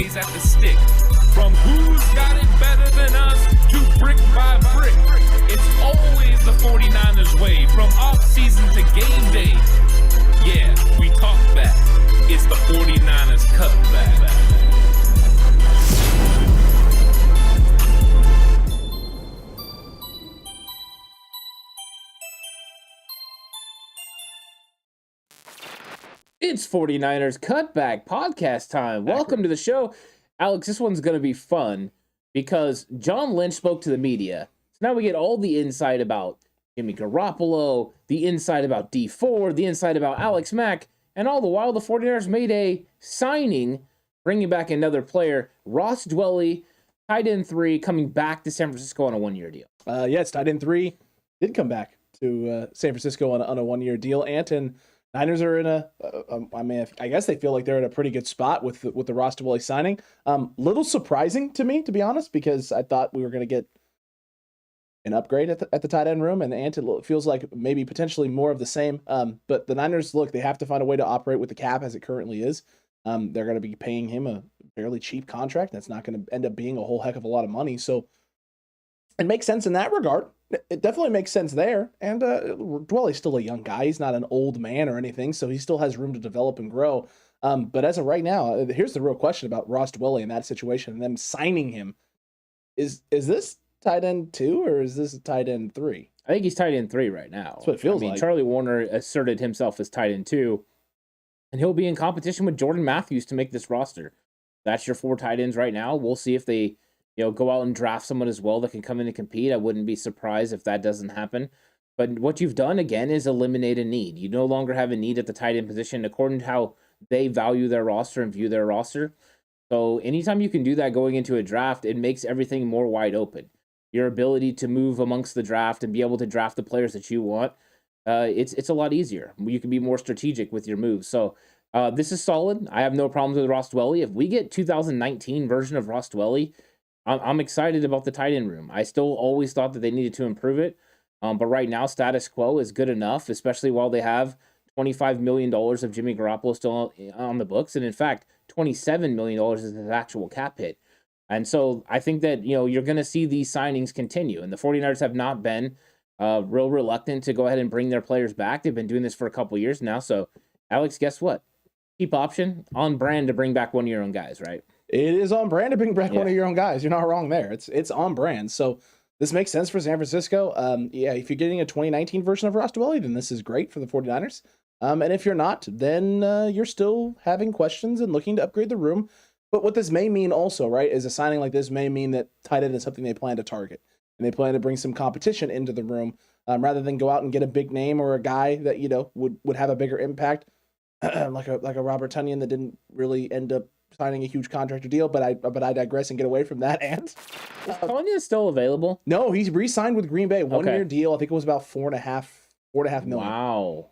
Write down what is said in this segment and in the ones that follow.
always at the stick. From who's got it better than us to brick by brick. It's always the 49ers way, from off-season to game day. Yeah, we talk back. It's the 49ers Cutback. It's 49ers Cutback Podcast time. Welcome to the show. Alex, this one's going to be fun because John Lynch spoke to the media. So now we get all the insight about Jimmy Garoppolo, the insight about D4, the insight about Alex Mack, and all the while the 49ers made a signing, bringing back another player, Ross Dwelley, tight end 3, coming back to San Francisco on a one-year deal. Yes, tight end 3 did come back to San Francisco on a one-year deal. And Niners are in I guess they feel like they're in a pretty good spot with the Ross Dwelley signing. Little surprising to me, to be honest, because I thought we were going to get an upgrade at the tight end room, and Ant feels like maybe potentially more of the same. But the Niners, look, they have to find a way to operate with the cap as it currently is. They're going to be paying him a fairly cheap contract. That's not going to end up being a whole heck of a lot of money. So it makes sense in that regard. It definitely makes sense there. And Dwelley's still a young guy. He's not an old man or anything, so he still has room to develop and grow. But as of right now, here's the real question about Ross Dwelley in that situation and them signing him. Is this tight end 2 or is this tight end 3? I think he's tight end 3 right now. That's what it feels like. Charlie Warner asserted himself as tight end 2, and he'll be in competition with Jordan Matthews to make this roster. That's your 4 tight ends right now. We'll see if they go out and draft someone as well that can come in and compete. I wouldn't be surprised if that doesn't happen. But what you've done, again, is eliminate a need. You no longer have a need at the tight end position according to how they value their roster and view their roster. So anytime you can do that going into a draft, it makes everything more wide open. Your ability to move amongst the draft and be able to draft the players that you want, it's a lot easier. You can be more strategic with your moves. So this is solid. I have no problems with Ross Dwelley. If we get 2019 version of Ross Dwelley, I'm excited about the tight end room. I still always thought that they needed to improve it. But right now, status quo is good enough, especially while they have $25 million of Jimmy Garoppolo still on the books. And in fact, $27 million is his actual cap hit. And so I think that, you're going to see these signings continue. And the 49ers have not been real reluctant to go ahead and bring their players back. They've been doing this for a couple years now. So, Alex, guess what? Cheap option, on brand to bring back one of your own guys, right? It is on brand to bring back one of your own guys. You're not wrong there. It's on brand. So this makes sense for San Francisco. If you're getting a 2019 version of Ross Dwelley, then this is great for the 49ers. And if you're not, then you're still having questions and looking to upgrade the room. But what this may mean also, right, is a signing like this may mean that tight end is something they plan to target. And they plan to bring some competition into the room rather than go out and get a big name or a guy that, would have a bigger impact, like a Robert Tonyan that didn't really end up signing a huge contract or deal, but I digress and get away from that. And is Tonyan still available? No, he's re-signed with Green Bay, one-year deal. I think it was about $4.5 million. Wow.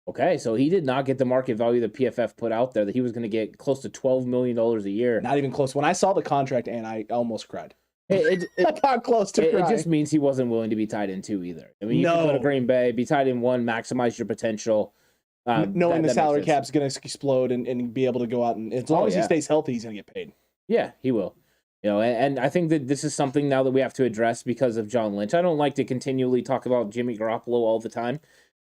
Okay, so he did not get the market value that PFF put out there that he was going to get close to $12 million a year. Not even close. When I saw the contract, and I almost cried. I got close to crying. It just means he wasn't willing to be tight end 2 either. I mean, you can go to Green Bay, be tight end 1, maximize your potential. Knowing the salary cap's going to explode and be able to go out and as long as he stays healthy, he's going to get paid. Yeah, he will. And I think that this is something now that we have to address because of John Lynch. I don't like to continually talk about Jimmy Garoppolo all the time,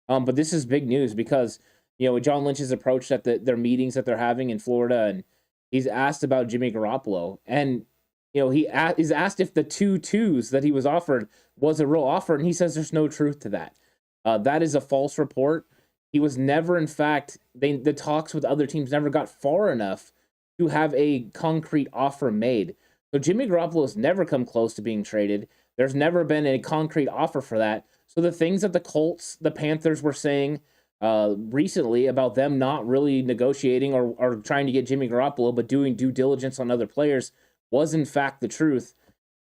but this is big news because John Lynch is approached at their meetings that they're having in Florida, and he's asked about Jimmy Garoppolo, and he's asked if the 2-2s that he was offered was a real offer, and he says there's no truth to that. That is a false report. He was never, in fact, the talks with other teams never got far enough to have a concrete offer made. So Jimmy Garoppolo has never come close to being traded. There's never been a concrete offer for that. So the things that the Colts, the Panthers were saying recently about them not really negotiating or trying to get Jimmy Garoppolo, but doing due diligence on other players was in fact the truth.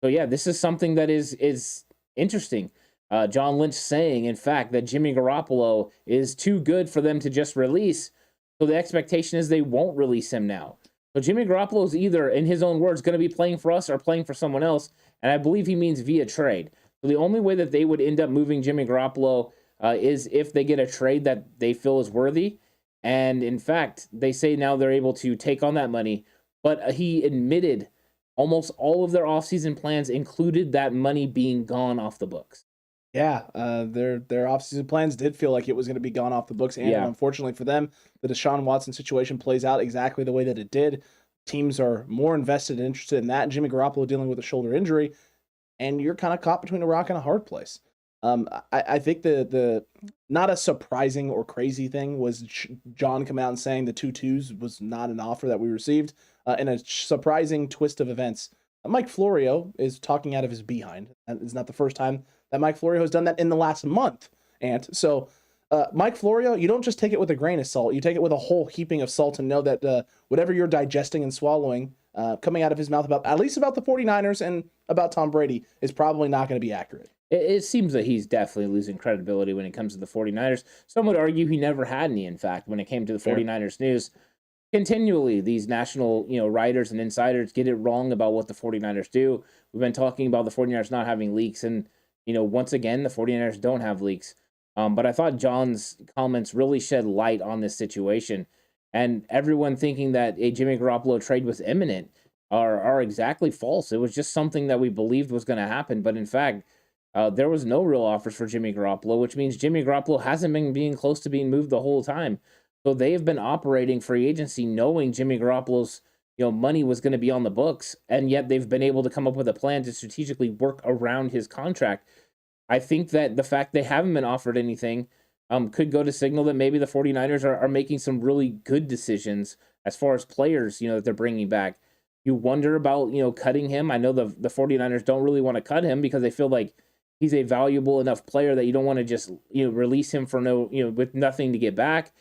So yeah, this is something that is interesting. John Lynch saying, in fact, that Jimmy Garoppolo is too good for them to just release. So the expectation is they won't release him now. So Jimmy Garoppolo is either, in his own words, going to be playing for us or playing for someone else. And I believe he means via trade. So the only way that they would end up moving Jimmy Garoppolo is if they get a trade that they feel is worthy. And in fact, they say now they're able to take on that money, but he admitted almost all of their offseason plans included that money being gone off the books. Yeah, their offseason plans did feel like it was going to be gone off the books, and unfortunately for them, the Deshaun Watson situation plays out exactly the way that it did. Teams are more invested and interested in that. Jimmy Garoppolo dealing with a shoulder injury, and you're kind of caught between a rock and a hard place. I think the not a surprising or crazy thing was John coming out and saying the 2-2s was not an offer that we received. In a surprising twist of events, Mike Florio is talking out of his behind. That is not the first time that Mike Florio has done that in the last month. And so, Mike Florio, you don't just take it with a grain of salt. You take it with a whole heaping of salt and know that whatever you're digesting and swallowing, coming out of his mouth about, at least about the 49ers and about Tom Brady, is probably not going to be accurate. It seems that he's definitely losing credibility when it comes to the 49ers. Some would argue he never had any, in fact, when it came to the 49ers news. Continually, these national, writers and insiders get it wrong about what the 49ers do. We've been talking about the 49ers not having leaks, and, once again, the 49ers don't have leaks. But I thought John's comments really shed light on this situation. And everyone thinking that a Jimmy Garoppolo trade was imminent are exactly false. It was just something that we believed was going to happen. But in fact, there was no real offers for Jimmy Garoppolo, which means Jimmy Garoppolo hasn't been being close to being moved the whole time. So they've been operating free agency knowing Jimmy Garoppolo's money was going to be on the books, and yet they've been able to come up with a plan to strategically work around his contract. I think that the fact they haven't been offered anything could go to signal that maybe the 49ers are making some really good decisions as far as players, that they're bringing back. You wonder about, cutting him. I know the 49ers don't really want to cut him because they feel like he's a valuable enough player that you don't want to just, release him for with nothing to get back,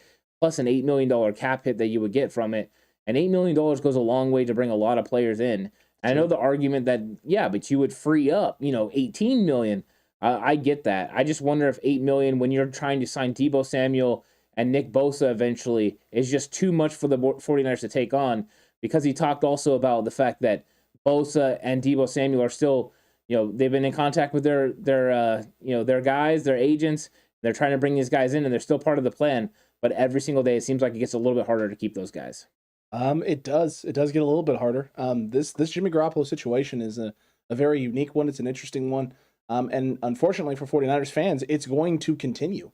plus an $8 million cap hit that you would get from it. And $8 million goes a long way to bring a lot of players in. And I know the argument that, but you would free up, $18 million. I get that. I just wonder if $8 million, when you're trying to sign Deebo Samuel and Nick Bosa eventually, is just too much for the 49ers to take on, because he talked also about the fact that Bosa and Deebo Samuel are still, they've been in contact with their guys, their agents. They're trying to bring these guys in, and they're still part of the plan. But every single day, it seems like it gets a little bit harder to keep those guys. It does. It does get a little bit harder. This Jimmy Garoppolo situation is a very unique one. It's an interesting one. And unfortunately for 49ers fans, it's going to continue.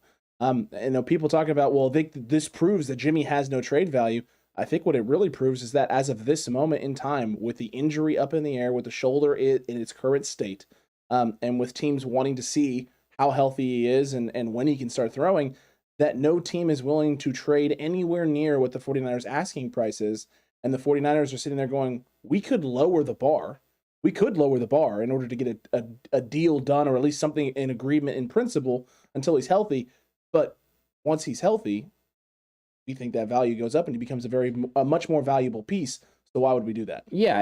People talking about, this proves that Jimmy has no trade value. I think what it really proves is that as of this moment in time, with the injury up in the air, with the shoulder in its current state, and with teams wanting to see how healthy he is and when he can start throwing, that no team is willing to trade anywhere near what the 49ers asking price is. And the 49ers are sitting there going, we could lower the bar. We could lower the bar in order to get a deal done, or at least something in agreement in principle until he's healthy. But once he's healthy, we think that value goes up and he becomes a much more valuable piece. So why would we do that? Yeah,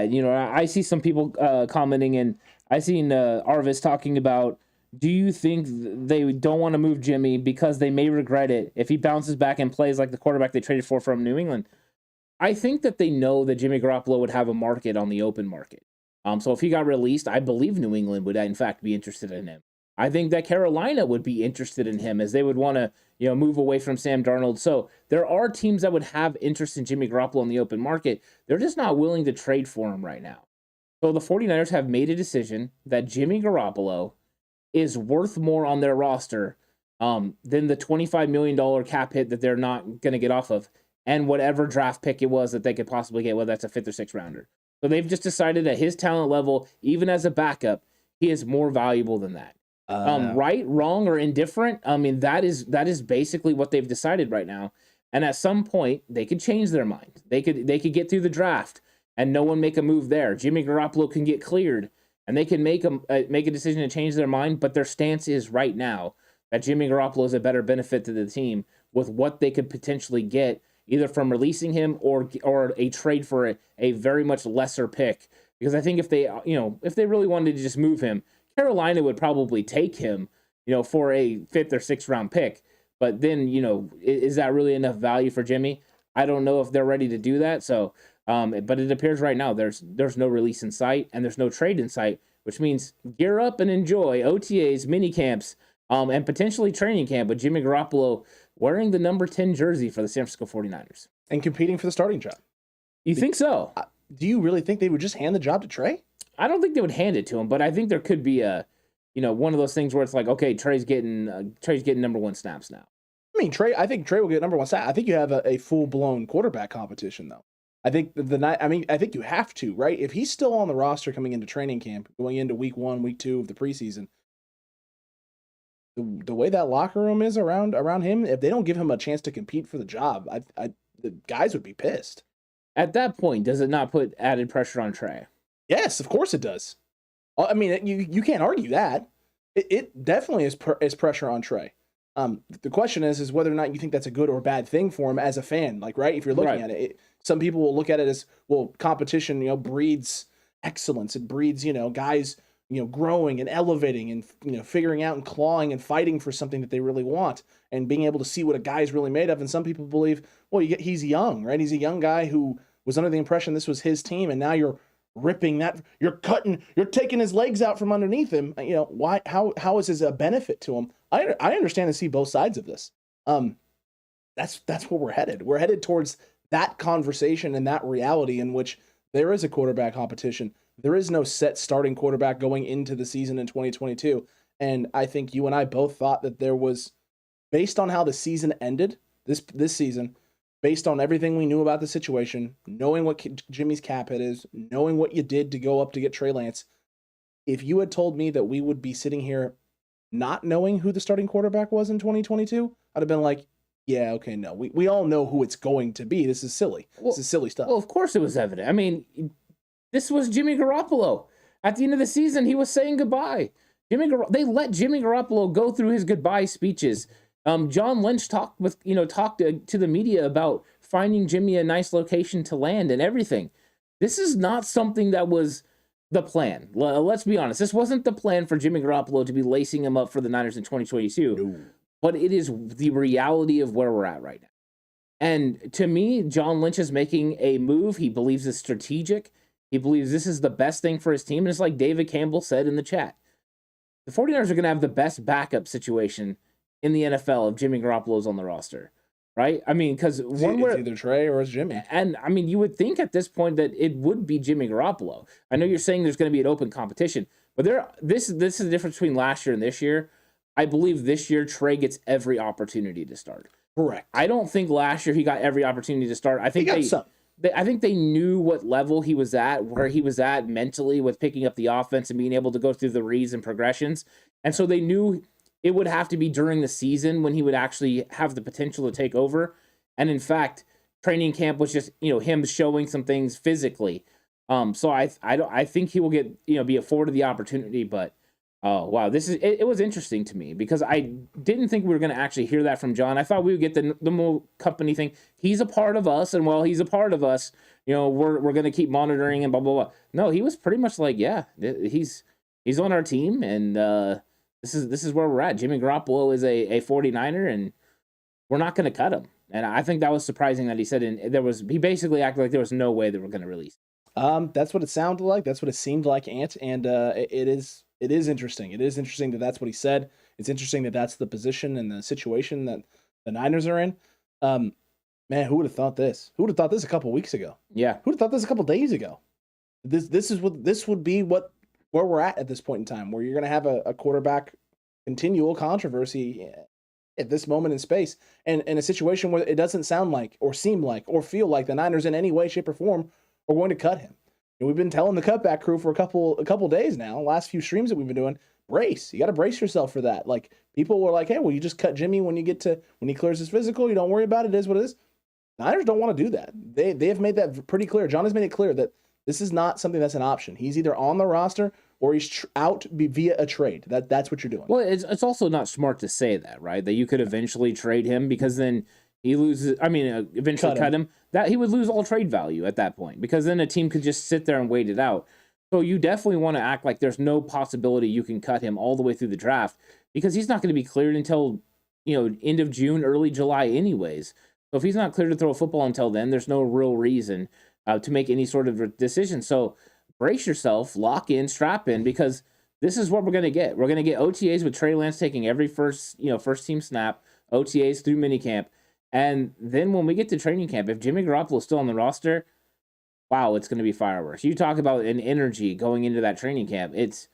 I see some people commenting, and I seen Arvis talking about, do you think they don't want to move Jimmy because they may regret it if he bounces back and plays like the quarterback they traded for from New England? I think that they know that Jimmy Garoppolo would have a market on the open market. So if he got released, I believe New England would in fact be interested in him. I think that Carolina would be interested in him, as they would want to, move away from Sam Darnold. So there are teams that would have interest in Jimmy Garoppolo in the open market. They're just not willing to trade for him right now. So the 49ers have made a decision that Jimmy Garoppolo is worth more on their roster than the $25 million cap hit that they're not going to get off of, and whatever draft pick it was that they could possibly get, whether that's a 5th or 6th rounder. So they've just decided at his talent level, even as a backup, he is more valuable than that. Right, wrong, or indifferent, that is basically what they've decided right now. And at some point, they could change their mind. They could get through the draft and no one make a move there. Jimmy Garoppolo can get cleared, and they can make a decision to change their mind. But their stance is right now that Jimmy Garoppolo is a better benefit to the team with what they could potentially get, either from releasing him or a trade for a very much lesser pick. Because I think if they really wanted to just move him, Carolina would probably take him, for a 5th or 6th round pick. But then, is that really enough value for Jimmy? I don't know if they're ready to do that. So, but it appears right now there's no release in sight and there's no trade in sight, which means gear up and enjoy OTAs, mini camps, and potentially training camp with Jimmy Garoppolo wearing the number 10 jersey for the San Francisco 49ers. And competing for the starting job. You think so? do you really think they would just hand the job to Trey? I don't think they would hand it to him, but I think there could be one of those things where it's like, okay, Trey's getting number one snaps now. I mean, I think Trey will get number one snap. I think you have a full-blown quarterback competition, though. I think I think you have to, right? If he's still on the roster coming into training camp, going into week 1, week 2 of the preseason, the way that locker room is around him, if they don't give him a chance to compete for the job, the guys would be pissed. At that point, does it not put added pressure on Trey? Yes, of course it does. I mean, you can't argue that. It definitely is pressure on Trey. The question is whether or not you think that's a good or bad thing for him as a fan. Like, right? If you're looking at it, some people will look at it as, well, competition, breeds excellence. It breeds, guys, growing and elevating and, figuring out and clawing and fighting for something that they really want and being able to see what a guy's really made of. And some people believe, well, he's young, right? He's a young guy who was under the impression this was his team, and now you're ripping that, you're taking his legs out from underneath him. Why? How is this a benefit to him? I understand and see both sides of this. That's where we're headed. We're headed towards that conversation and that reality in which there is a quarterback competition. There is no set starting quarterback going into the season in 2022. And I think you and I both thought that there was, based on how the season ended, this season, based on everything we knew about the situation, knowing what Jimmy's cap hit is, knowing what you did to go up to get Trey Lance, if you had told me that we would be sitting here not knowing who the starting quarterback was in 2022, I'd have been like, yeah, okay, no. We all know who it's going to be. This is silly. This is silly stuff. Well, of course it was evident. I mean, this was Jimmy Garoppolo. At the end of the season, he was saying goodbye. They let Jimmy Garoppolo go through his goodbye speeches. John Lynch talked to the media about finding Jimmy a nice location to land and everything. This is not something that was the plan. Let's be honest. This wasn't the plan for Jimmy Garoppolo to be lacing him up for the Niners in 2022. No. But it is the reality of where we're at right now. And to me, John Lynch is making a move. He believes it's strategic. He believes this is the best thing for his team. And it's like David Campbell said in the chat. The 49ers are going to have the best backup situation in the NFL if Jimmy Garoppolo's on the roster, right? I mean, because it's either Trey or it's Jimmy. And I mean, you would think at this point that it would be Jimmy Garoppolo. I know you're saying there's going to be an open competition, but this is the difference between last year and this year. I believe this year Trey gets every opportunity to start. Correct. I don't think last year he got every opportunity to start. I think I think they knew what level he was at, where he was at mentally with picking up the offense and being able to go through the reads and progressions. And so they knew it would have to be during the season when he would actually have the potential to take over. And in fact, training camp was just, him showing some things physically. So I think he will get, be afforded the opportunity, but oh, wow. It was interesting to me because I didn't think we were going to actually hear that from John. I thought we would get the more company thing. He's a part of us, and while he's a part of us, we're going to keep monitoring and blah, blah, blah. No, he was pretty much like, yeah, he's on our team, and this is where we're at. Jimmy Garoppolo is a 49er, and we're not going to cut him. And I think that was surprising that he said he basically acted like there was no way that we're going to release him. That's what it sounded like. That's what it seemed like, Ant, and it is interesting. It is interesting that that's what he said. It's interesting that that's the position and the situation that the Niners are in. Man, who would have thought this? Who would have thought this a couple weeks ago? Yeah. Who would have thought this a couple days ago? This would be where we're at this point in time, where you're going to have a quarterback continual controversy at this moment in space, and in a situation where it doesn't sound like or seem like or feel like the Niners in any way, shape, or form are going to cut him. And we've been telling the Cutback crew for a couple days now, last few streams that we've been doing, you got to brace yourself for that. Like, people were like, hey, well, you just cut Jimmy when he clears his physical. You don't worry about it. It is what it is. Niners don't want to do that. They have made that pretty clear. John has made it clear that this is not something that's an option. He's either on the roster or he's out via a trade. That's what you're doing. Well, it's also not smart to say that, right? That you could eventually trade him because then he loses. I mean, eventually cut him. That he would lose all trade value at that point because then a team could just sit there and wait it out. So you definitely want to act like there's no possibility you can cut him all the way through the draft because he's not going to be cleared until end of June, early July, anyways. So if he's not cleared to throw a football until then, there's no real reason to make any sort of decision. So brace yourself, lock in, strap in, because this is what we're going to get. We're going to get OTAs with Trey Lance taking every first team snap, OTAs through minicamp. And then when we get to training camp, if Jimmy Garoppolo is still on the roster, wow, it's going to be fireworks. You talk about an energy going into that training camp. It's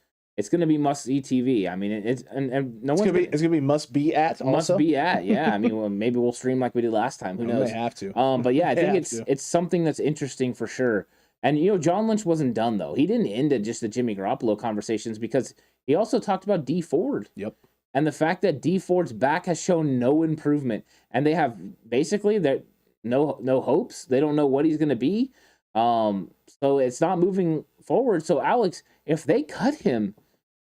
going to be must-see TV. I mean, it's no one's it's gonna be must-be at also. Must be at, yeah. I mean, well, maybe we'll stream like we did last time. Who knows? They have to. But yeah, I think it's something that's interesting for sure. And John Lynch wasn't done though. He didn't end at just the Jimmy Garoppolo conversations because he also talked about Dee Ford. Yep. And the fact that Dee Ford's back has shown no improvement, and they have basically no hopes. They don't know what he's going to be. So it's not moving forward. So Alex, if they cut him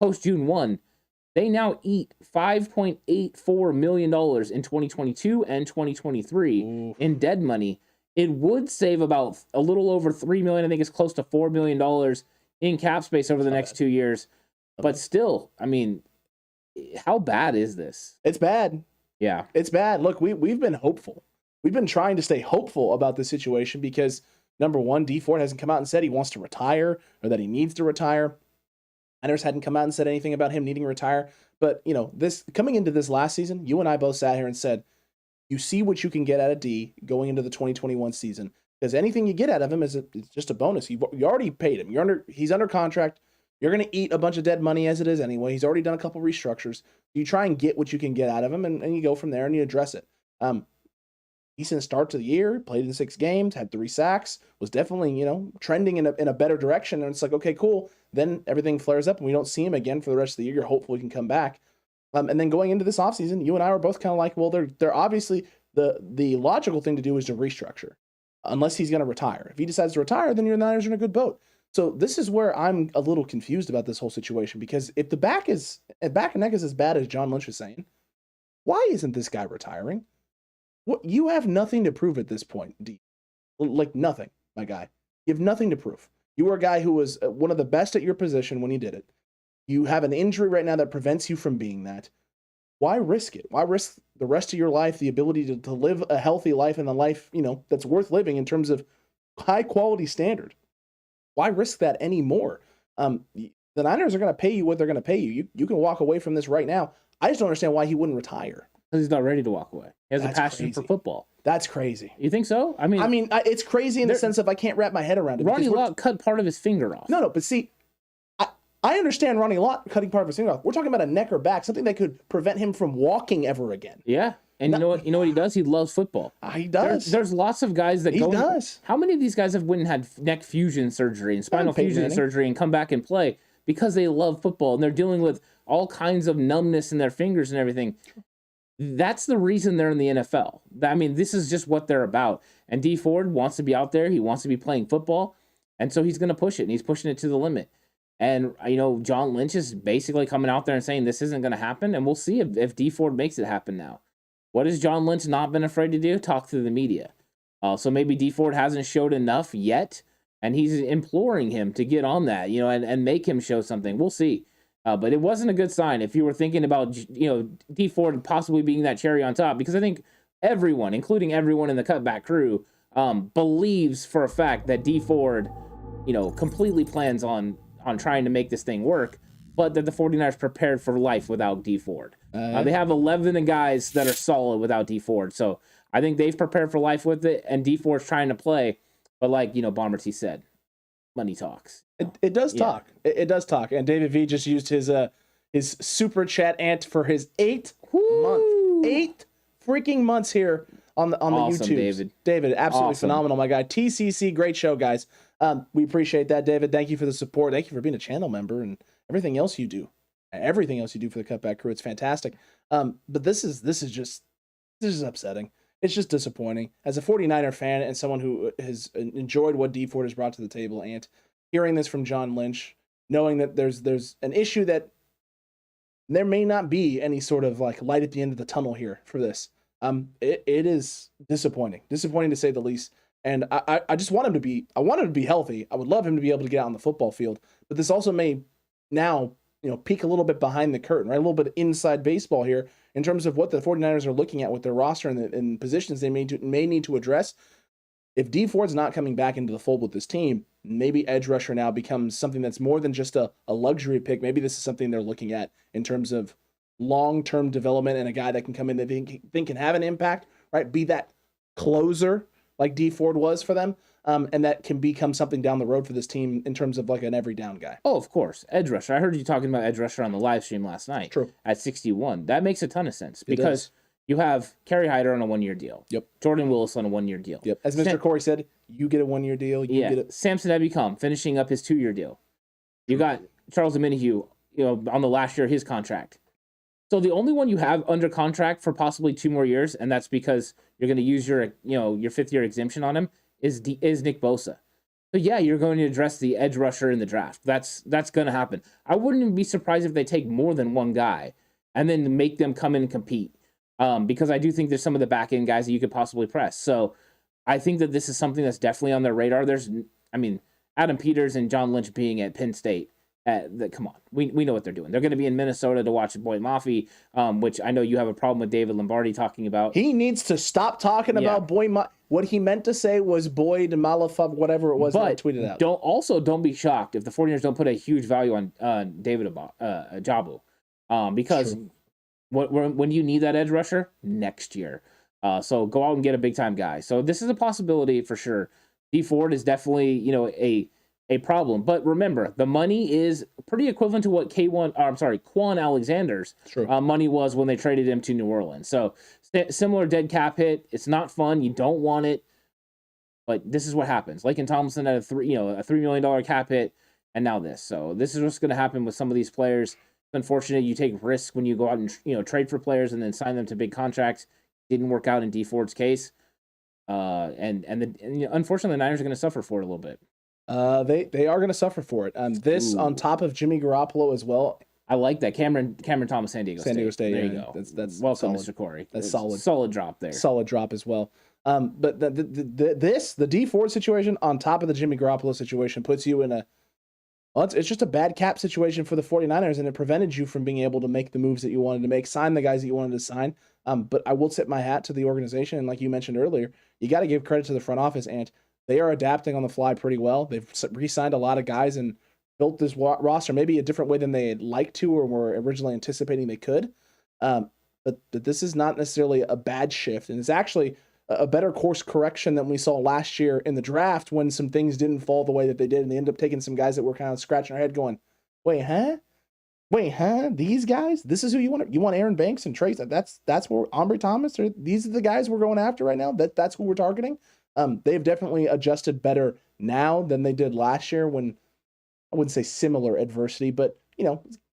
post June 1, they now eat $5.84 million in 2022 and 2023 in dead money. It would save about a little over $3 million. I think it's close to $4 million in cap space over the next 2 years. But still, I mean, how bad is this? It's bad. Yeah. It's bad. Look, we've been hopeful. We've been trying to stay hopeful about this situation because, number one, Dee Ford hasn't come out and said he wants to retire or that he needs to retire. Niners hadn't come out and said anything about him needing to retire. But, this coming into this last season, you and I both sat here and said, you see what you can get out of D going into the 2021 season. Because anything you get out of him it's just a bonus. You already paid him. He's under contract. You're going to eat a bunch of dead money as it is anyway. He's already done a couple restructures. You try and get what you can get out of him, and you go from there and you address it. Decent start to the year, played in 6 games, had 3 sacks, was definitely, trending in a better direction. And it's like, okay, cool. Then everything flares up and we don't see him again for the rest of the year. You're hopeful he can come back. And then going into this offseason, you and I were both kind of like, well, they're obviously the logical thing to do is to restructure, unless he's going to retire. If he decides to retire, then your Niners are in a good boat. So this is where I'm a little confused about this whole situation, because if the back and neck is as bad as John Lynch is saying, why isn't this guy retiring? What, you have nothing to prove at this point, D. Like nothing, my guy. You have nothing to prove. You were a guy who was one of the best at your position when you did it. You have an injury right now that prevents you from being that. Why risk it? Why risk the rest of your life, the ability to live a healthy life and the life, that's worth living in terms of high quality standard? Why risk that anymore? The Niners are going to pay you what they're going to pay you. You can walk away from this right now. I just don't understand why he wouldn't retire. Because he's not ready to walk away. He has a passion for football. That's crazy. You think so? I mean, it's crazy in the sense of I can't wrap my head around it. Ronnie Lott cut part of his finger off. No, but see, I understand Ronnie Lott cutting part of his finger off. We're talking about a neck or back, something that could prevent him from walking ever again. Yeah. And you know what he does? He loves football. He does. There's lots of guys that go. He does. How many of these guys have went and had neck fusion surgery and spinal fusion surgery and come back and play because they love football and they're dealing with all kinds of numbness in their fingers and everything? That's the reason they're in the NFL. I mean, this is just what they're about. And Dee Ford wants to be out there. He wants to be playing football. And so he's going to push it, and he's pushing it to the limit. And, John Lynch is basically coming out there and saying this isn't going to happen. And we'll see if Dee Ford makes it happen now. What has John Lynch not been afraid to do? Talk to the media. So maybe Dee Ford hasn't showed enough yet, and he's imploring him to get on that, and make him show something. We'll see. But it wasn't a good sign if you were thinking about, Dee Ford possibly being that cherry on top, because I think everyone, including everyone in the Cutback crew, believes for a fact that Dee Ford, completely plans on trying to make this thing work, but that the 49ers prepared for life without Dee Ford. They have 11 guys that are solid without Dee Ford. So I think they've prepared for life with it, and Dee Ford's trying to play. But like, Bomber T said, money talks. It does talk. It does talk. And David V just used his super chat ant for his 8 freaking months here on the awesome, YouTube. David, absolutely awesome. Phenomenal, my guy. TCC, great show, guys. We appreciate that, David. Thank you for the support. Thank you for being a channel member and everything else you do. Everything else you do for the Cutback crew. It's fantastic. But this is upsetting. It's just disappointing. As a 49er fan and someone who has enjoyed what Dee Ford has brought to the table, and hearing this from John Lynch, knowing that there's an issue that there may not be any sort of like light at the end of the tunnel here for this. It is disappointing to say the least. And I just want him to be, healthy. I would love him to be able to get out on the football field, but this also may now, peek a little bit behind the curtain, right? A little bit inside baseball here in terms of what the 49ers are looking at with their roster and positions they may need to address. If Dee Ford's not coming back into the fold with this team, maybe edge rusher now becomes something that's more than just a luxury pick. Maybe this is something they're looking at in terms of long-term development and a guy that can come in that think can have an impact, right? Be that closer like Dee Ford was for them. and that can become something down the road for this team in terms of like an every down guy. Oh, of course. Edge rusher. I heard you talking about edge rusher on the live stream last night. True. At 61. That makes a ton of sense because you have Kerry Hyder on a 1-year deal. Yep. Jordan Willis on a 1-year deal. Yep. As Mr. Corey said, you get a 1-year deal. You get it. Samson Ebicom finishing up his 2-year deal. You got Charles Omenihu, on the last year of his contract. So the only one you have under contract for possibly 2 more years, and that's because you're going to use your 5th-year exemption on him, is Nick Bosa. So yeah, you're going to address the edge rusher in the draft. That's going to happen. I wouldn't even be surprised if they take more than one guy and then make them come in and compete. Because I do think there's some of the back end guys that you could possibly press. So I think that this is something that's definitely on their radar. Adam Peters and John Lynch being at Penn State. Come on, we know what they're doing. They're going to be in Minnesota to watch Boy Mafi, which I know you have a problem with David Lombardi talking about. He needs to stop talking about Boy Mafi. What he meant to say was Boyd Malafov, whatever it was that I tweeted out. Don't be shocked if the 49ers don't put a huge value on David Ajabu, because when you need that edge rusher next year, so go out and get a big time guy. So this is a possibility for sure. D Ford is definitely a problem, but remember the money is pretty equivalent to what Quan Alexander's money was when they traded him to New Orleans. So similar dead cap hit. It's not fun. You don't want it, but this is what happens. Laken Tomlinson had a $3 million cap hit, and now this. So this is what's going to happen with some of these players. It's unfortunate you take risks when you go out and trade for players and then sign them to big contracts. Didn't work out in D Ford's case, and unfortunately the Niners are going to suffer for it a little bit. They are going to suffer for it. This on top of Jimmy Garoppolo as well. I like that. Cameron Thomas, San Diego State. There you go. That's welcome, solid. Mr. Corey. That's solid. Solid drop there. Solid drop as well. But the D Ford situation on top of the Jimmy Garoppolo situation puts you in it's just a bad cap situation for the 49ers, and it prevented you from being able to make the moves that you wanted to make, sign the guys that you wanted to sign. But I will tip my hat to the organization, and like you mentioned earlier, you got to give credit to the front office, and they are adapting on the fly pretty well. They've re-signed a lot of guys and built this roster maybe a different way than they'd like to or were originally anticipating they could. But this is not necessarily a bad shift, and it's actually a better course correction than we saw last year in the draft when some things didn't fall the way that they did, and they ended up taking some guys that were kind of scratching our head going, wait, huh? These guys? This is who you want? You want Aaron Banks and Trace? That's where Ambry Thomas? Or these are the guys we're going after right now? That's who we're targeting? They've definitely adjusted better now than they did last year when, I wouldn't say similar adversity, but,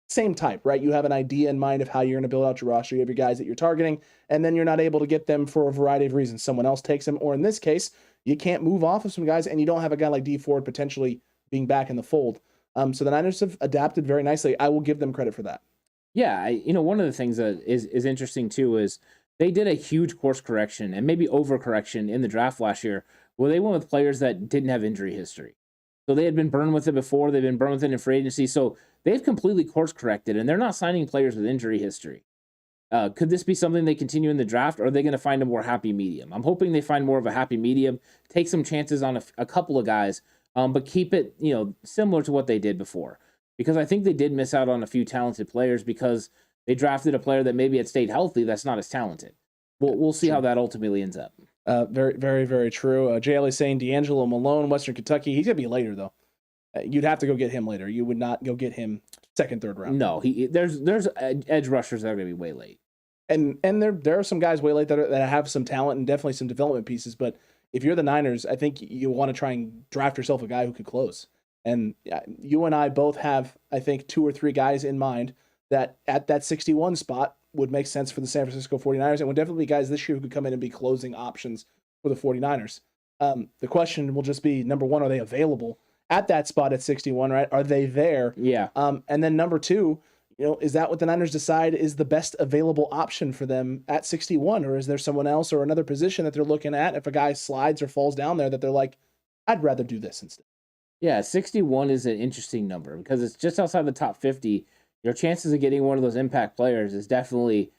same type, right? You have an idea in mind of how you're going to build out your roster. You have your guys that you're targeting, and then you're not able to get them for a variety of reasons. Someone else takes them, or in this case, you can't move off of some guys, and you don't have a guy like D Ford potentially being back in the fold. So the Niners have adapted very nicely. I will give them credit for that. Yeah, one of the things that is interesting too is they did a huge course correction and maybe overcorrection in the draft last year where they went with players that didn't have injury history. So they had been burned with it before. They've been burned with it in free agency. So they've completely course corrected, and they're not signing players with injury history. Could this be something they continue in the draft, or are they going to find a more happy medium? I'm hoping they find more of a happy medium, take some chances on a couple of guys, but keep it similar to what they did before. Because I think they did miss out on a few talented players because they drafted a player that maybe had stayed healthy that's not as talented. We'll see how that ultimately ends up. Very, very, very true. JL is saying D'Angelo Malone, Western Kentucky. He's going to be later, though. You'd have to go get him later. You would not go get him second, third round. No, there's edge rushers that are going to be way late. And there are some guys way late that have some talent and definitely some development pieces. But if you're the Niners, I think you want to try and draft yourself a guy who could close. And you and I both have, I think, 2 or 3 guys in mind that at that 61 spot would make sense for the San Francisco 49ers and would definitely be guys this year who could come in and be closing options for the 49ers. The question will just be, number one, are they available at that spot at 61, right? Are they there? Yeah. And then number 2, is that what the Niners decide is the best available option for them at 61? Or is there someone else or another position that they're looking at if a guy slides or falls down there that they're like, I'd rather do this instead? Yeah, 61 is an interesting number because it's just outside the top 50. Your chances of getting one of those impact players is definitely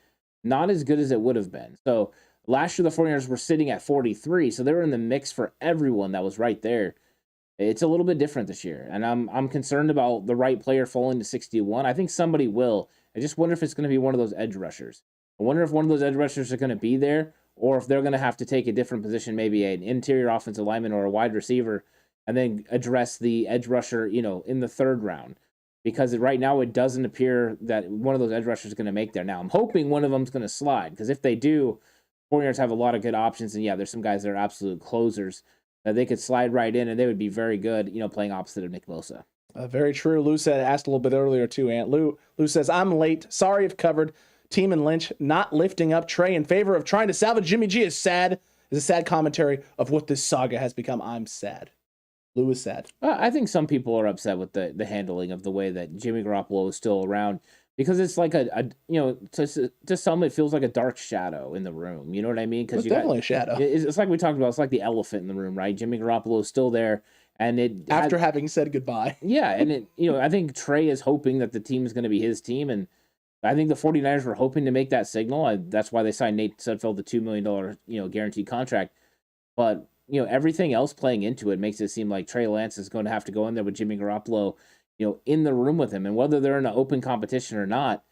not as good as it would have been. So last year, the 49ers were sitting at 43, so they were in the mix for everyone that was right there. It's a little bit different this year, and I'm concerned about the right player falling to 61. I think somebody will. I just wonder if it's going to be one of those edge rushers. I wonder if one of those edge rushers are going to be there, or if they're going to have to take a different position, maybe an interior offensive lineman or a wide receiver, and then address the edge rusher, in the third round. Because right now it doesn't appear that one of those edge rushers is going to make there. Now, I'm hoping one of them is going to slide, because if they do, 49ers have a lot of good options. And yeah, there's some guys that are absolute closers that they could slide right in, and they would be very good, playing opposite of Nick Bosa. Very true. Lou asked a little bit earlier too, Ant. Lou says, I'm late. Sorry if covered. Team and Lynch not lifting up Trey in favor of trying to salvage Jimmy G is sad. Is a sad commentary of what this saga has become. I'm sad. Lou is sad. I think some people are upset with the handling of the way that Jimmy Garoppolo is still around, because it's like to some it feels like a dark shadow in the room. You know what I mean? Because definitely a shadow. It's like we talked about. It's like the elephant in the room, right? Jimmy Garoppolo is still there, and after having said goodbye. Yeah, and I think Trey is hoping that the team is going to be his team, and I think the 49ers were hoping to make that signal. That's why they signed Nate Sudfeld the $2 million guaranteed contract, but. Everything else playing into it makes it seem like Trey Lance is going to have to go in there with Jimmy Garoppolo, in the room with him. And whether they're in an open competition or not,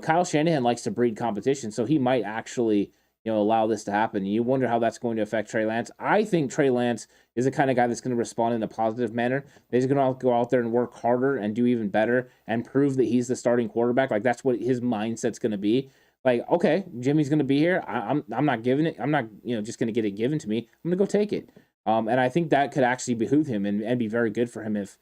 Kyle Shanahan likes to breed competition, so he might actually, allow this to happen. You wonder how that's going to affect Trey Lance. I think Trey Lance is the kind of guy that's going to respond in a positive manner. He's going to go out there and work harder and do even better and prove that he's the starting quarterback. Like, that's what his mindset's going to be. Like, okay, Jimmy's going to be here. I'm not giving it. I'm not, just going to get it given to me. I'm going to go take it. And I think that could actually behoove him and be very good for him if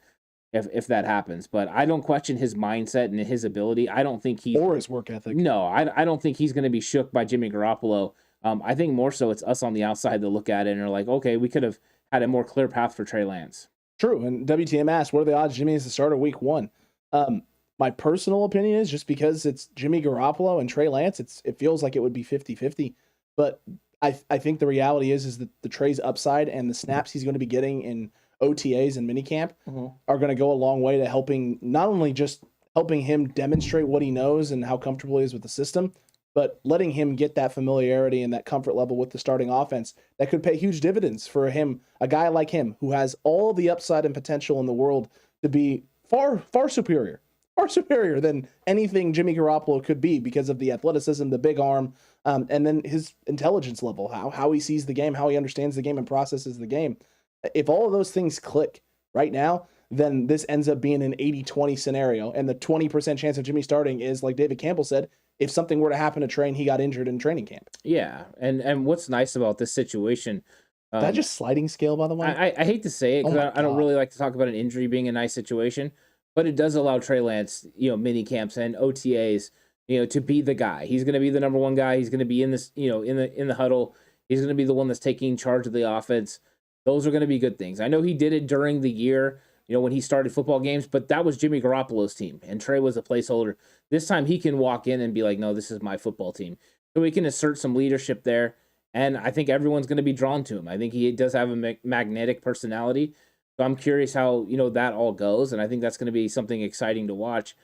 that happens. But I don't question his mindset and his ability. I don't think or his work ethic. No, I don't think he's going to be shook by Jimmy Garoppolo. I think more so it's us on the outside that look at it and are like, okay, we could have had a more clear path for Trey Lance. True. And WTM asked, what are the odds Jimmy is the starter week 1? My personal opinion is just because it's Jimmy Garoppolo and Trey Lance, it feels like it would be 50-50. But I think the reality is that the Trey's upside and the snaps he's going to be getting in OTAs and minicamp are going to go a long way to not only just helping him demonstrate what he knows and how comfortable he is with the system, but letting him get that familiarity and that comfort level with the starting offense that could pay huge dividends for him, a guy like him who has all the upside and potential in the world to be far, far superior than anything Jimmy Garoppolo could be because of the athleticism, the big arm, and then his intelligence level, how he sees the game, how he understands the game and processes the game. If all of those things click right now, then this ends up being an 80-20 scenario. And the 20% chance of Jimmy starting is, like David Campbell said, if something were to happen to Trey and he got injured in training camp. Yeah, and what's nice about this situation... Is that just sliding scale, by the way? I hate to say it because I don't really like to talk about an injury being a nice situation. But it does allow Trey Lance, mini camps and OTAs, to be the guy. He's going to be the number one guy. He's going to be in this, in the huddle. He's going to be the one that's taking charge of the offense. Those are going to be good things. I know he did it during the year, when he started football games, but that was Jimmy Garoppolo's team, and Trey was a placeholder. This time he can walk in and be like, no, this is my football team. So he can assert some leadership there, and I think everyone's going to be drawn to him. I think he does have a magnetic personality. So I'm curious how, that all goes, and I think that's going to be something exciting to watch.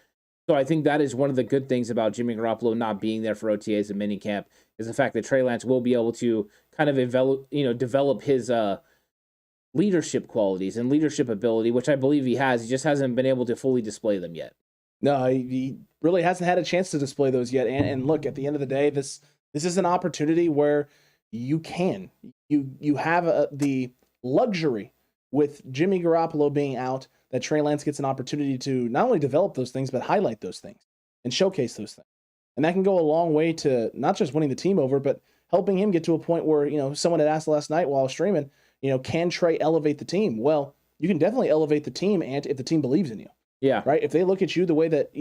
So I think that is one of the good things about Jimmy Garoppolo not being there for OTAs and minicamp is the fact that Trey Lance will be able to kind of develop his leadership qualities and leadership ability, which I believe he has. He just hasn't been able to fully display them yet. No, he really hasn't had a chance to display those yet. And look, at the end of the day, this is an opportunity where you have the luxury with Jimmy Garoppolo being out, that Trey Lance gets an opportunity to not only develop those things, but highlight those things and showcase those things. And that can go a long way to not just winning the team over, but helping him get to a point where, someone had asked last night while I was streaming, can Trey elevate the team? Well, you can definitely elevate the team, and if the team believes in you. Yeah. Right? If they look at you the way that,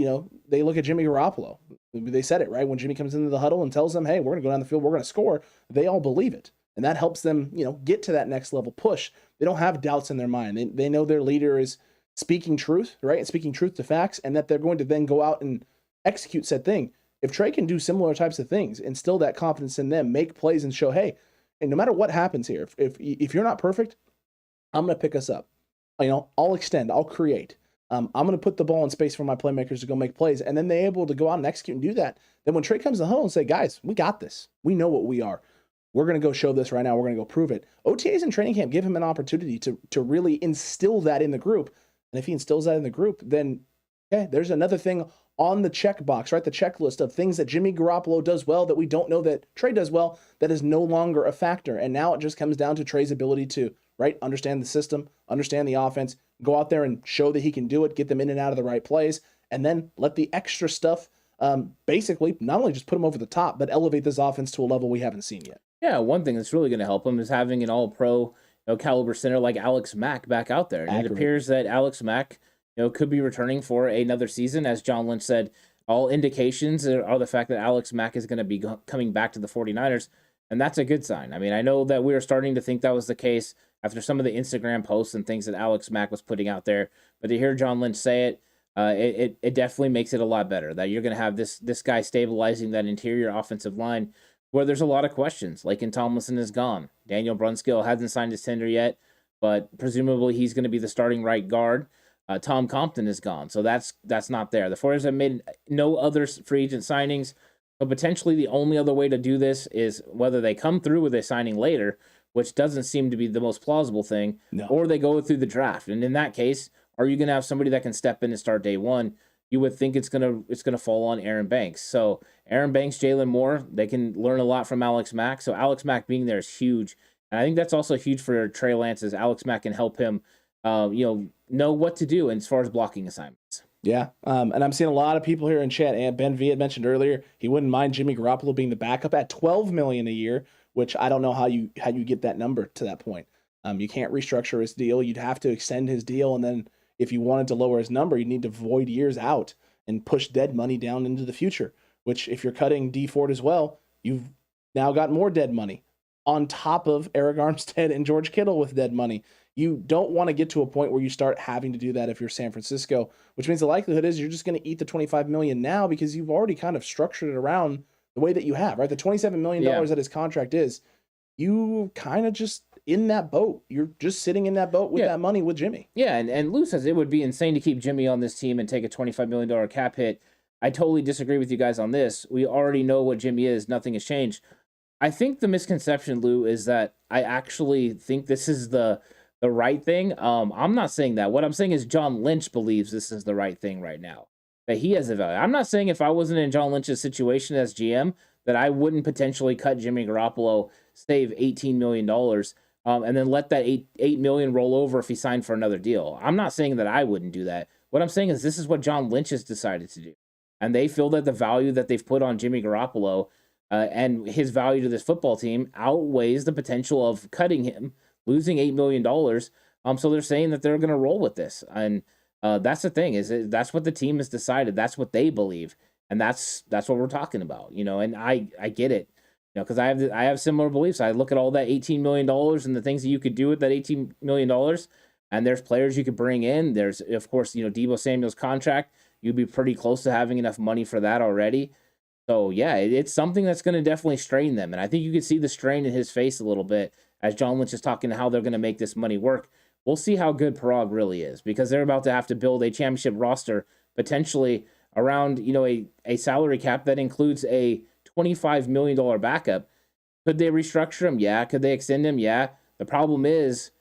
they look at Jimmy Garoppolo, they said it, right? When Jimmy comes into the huddle and tells them, hey, we're going to go down the field, we're going to score, they all believe it. And that helps them, get to that next level push. They don't have doubts in their mind. They know their leader is speaking truth, right? And speaking truth to facts, and that they're going to then go out and execute said thing. If Trey can do similar types of things, instill that confidence in them, make plays and show, hey, and no matter what happens here, if you're not perfect, I'm going to pick us up. I'll extend, I'll create. I'm going to put the ball in space for my playmakers to go make plays, and then they're able to go out and execute and do that. Then when Trey comes to the huddle and say, guys, we got this. We know what we are. We're going to go show this right now. We're going to go prove it. OTAs and training camp give him an opportunity to really instill that in the group. And if he instills that in the group, then okay, there's another thing on the checkbox, right? The checklist of things that Jimmy Garoppolo does well that we don't know that Trey does well, that is no longer a factor. And now it just comes down to Trey's ability to, right, understand the system, understand the offense, go out there and show that he can do it, get them in and out of the right plays, and then let the extra stuff basically not only just put him over the top, but elevate this offense to a level we haven't seen yet. Yeah, one thing that's really going to help him is having an all-pro caliber center like Alex Mack back out there. And it appears that Alex Mack could be returning for another season. As John Lynch said, all indications are the fact that Alex Mack is going to be coming back to the 49ers, and that's a good sign. I mean, I know that we were starting to think that was the case after some of the Instagram posts and things that Alex Mack was putting out there, but to hear John Lynch say it, it definitely makes it a lot better that you're going to have this guy stabilizing that interior offensive line where there's a lot of questions. Laken Tomlinson is gone. Daniel Brunskill hasn't signed his tender yet, but presumably he's going to be the starting right guard. Tom Compton is gone, so that's not there. The 49ers have made no other free agent signings, but potentially the only other way to do this is whether they come through with a signing later, which doesn't seem to be the most plausible thing, or they go through the draft. And in that case, are you going to have somebody that can step in and start day one? You would think it's gonna fall on Aaron Banks. So Aaron Banks, Jalen Moore, they can learn a lot from Alex Mack. So Alex Mack being there is huge, and I think that's also huge for Trey Lance, as Alex Mack can help him, know what to do as far as blocking assignments. Yeah, and I'm seeing a lot of people here in chat. And Ben V had mentioned earlier he wouldn't mind Jimmy Garoppolo being the backup at $12 million a year, which I don't know how you get that number to that point. You can't restructure his deal. You'd have to extend his deal, and then if you wanted to lower his number, you need to void years out and push dead money down into the future, which if you're cutting D Ford as well, you've now got more dead money on top of Eric Armstead and George Kittle with dead money. You don't want to get to a point where you start having to do that if you're San Francisco, which means the likelihood is you're just going to eat the $25 million now because you've already kind of structured it around the way that you have, right? The $27 million that his contract is, you kind of just in that boat. You're just sitting in that boat with that money with Jimmy. Yeah, and Lou says it would be insane to keep Jimmy on this team and take a $25 million cap hit. I totally disagree with you guys on this. We already know what Jimmy is. Nothing has changed. I think the misconception, Lou, is that I actually think this is the right thing. I'm not saying that. What I'm saying is John Lynch believes this is the right thing right now, that he has a value. I'm not saying if I wasn't in John Lynch's situation as GM that I wouldn't potentially cut Jimmy Garoppolo, save $18 million, and then let that $8 million roll over if he signed for another deal. I'm not saying that I wouldn't do that. What I'm saying is this is what John Lynch has decided to do. And they feel that the value that they've put on Jimmy Garoppolo and his value to this football team outweighs the potential of cutting him, losing $8 million. So they're saying that they're going to roll with this. And that's the thing, is that's what the team has decided. That's what they believe. And that's what we're talking about, and I get it, because I have similar beliefs. I look at all that $18 million and the things that you could do with that $18 million, and there's players you could bring in. There's, of course, Deebo Samuel's contract. You'd be pretty close to having enough money for that already. So, yeah, it's something that's going to definitely strain them. And I think you could see the strain in his face a little bit as John Lynch is talking to how they're going to make this money work. We'll see how good Parag really is, because they're about to have to build a championship roster potentially around, a salary cap that includes a $25 million backup. Could they restructure him? Yeah. Could they extend him? Yeah. The problem is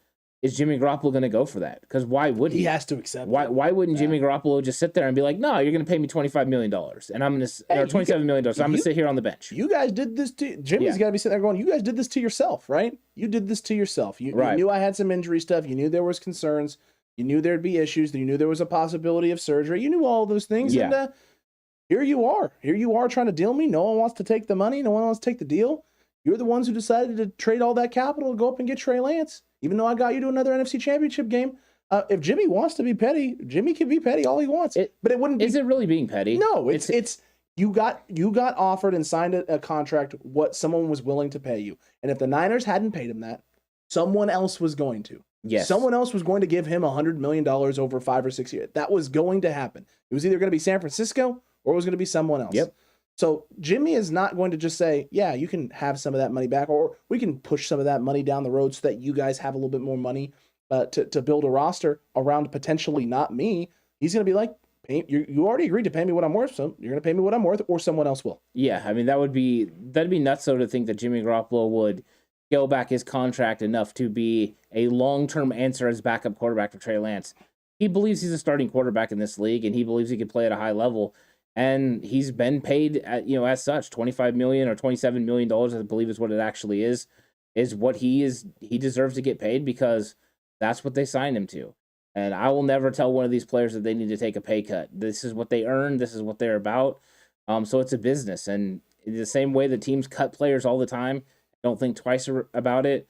Jimmy Garoppolo going to go for that? Because why would he? He has to accept Why wouldn't Jimmy Garoppolo just sit there and be like, no, you're going to pay me $25 million, and I'm going to, or $27 million, so I'm going to sit here on the bench. You guys did this to, Jimmy's got to be sitting there going, you guys did this to yourself, right? You did this to yourself. You knew I had some injury stuff. You knew there was concerns. You knew there'd be issues. You knew there was a possibility of surgery. You knew all those things. Yeah. And here you are trying to deal me. No one wants to take the money. No one wants to take the deal. You're the ones who decided to trade all that capital to go up and get Trey Lance, even though I got you to another NFC Championship game. If Jimmy wants to be petty, Jimmy can be petty all he wants. But it wouldn't be. Is it really being petty? No, it's you got offered and signed a contract what someone was willing to pay you. And if the Niners hadn't paid him that, someone else was going to. Yes. Someone else was going to give him $100 million over 5 or 6 years. That was going to happen. It was either going to be San Francisco or it was going to be someone else. Yep. So Jimmy is not going to just say, yeah, you can have some of that money back, or we can push some of that money down the road so that you guys have a little bit more money to build a roster around potentially not me. He's going to be like, you already agreed to pay me what I'm worth, so you're going to pay me what I'm worth, or someone else will. Yeah, I mean, that'd be nuts, though, to think that Jimmy Garoppolo would scale back his contract enough to be a long-term answer as backup quarterback for Trey Lance. He believes he's a starting quarterback in this league, and he believes he can play at a high level. and he's been paid as such. $25 million or $27 million, I believe, is what it actually is what he deserves to get paid, because that's what they signed him to. And I will never tell one of these players that they need to take a pay cut. This is what they earned. This is what they're about. So it's a business. And in the same way that teams cut players all the time, don't think twice about it,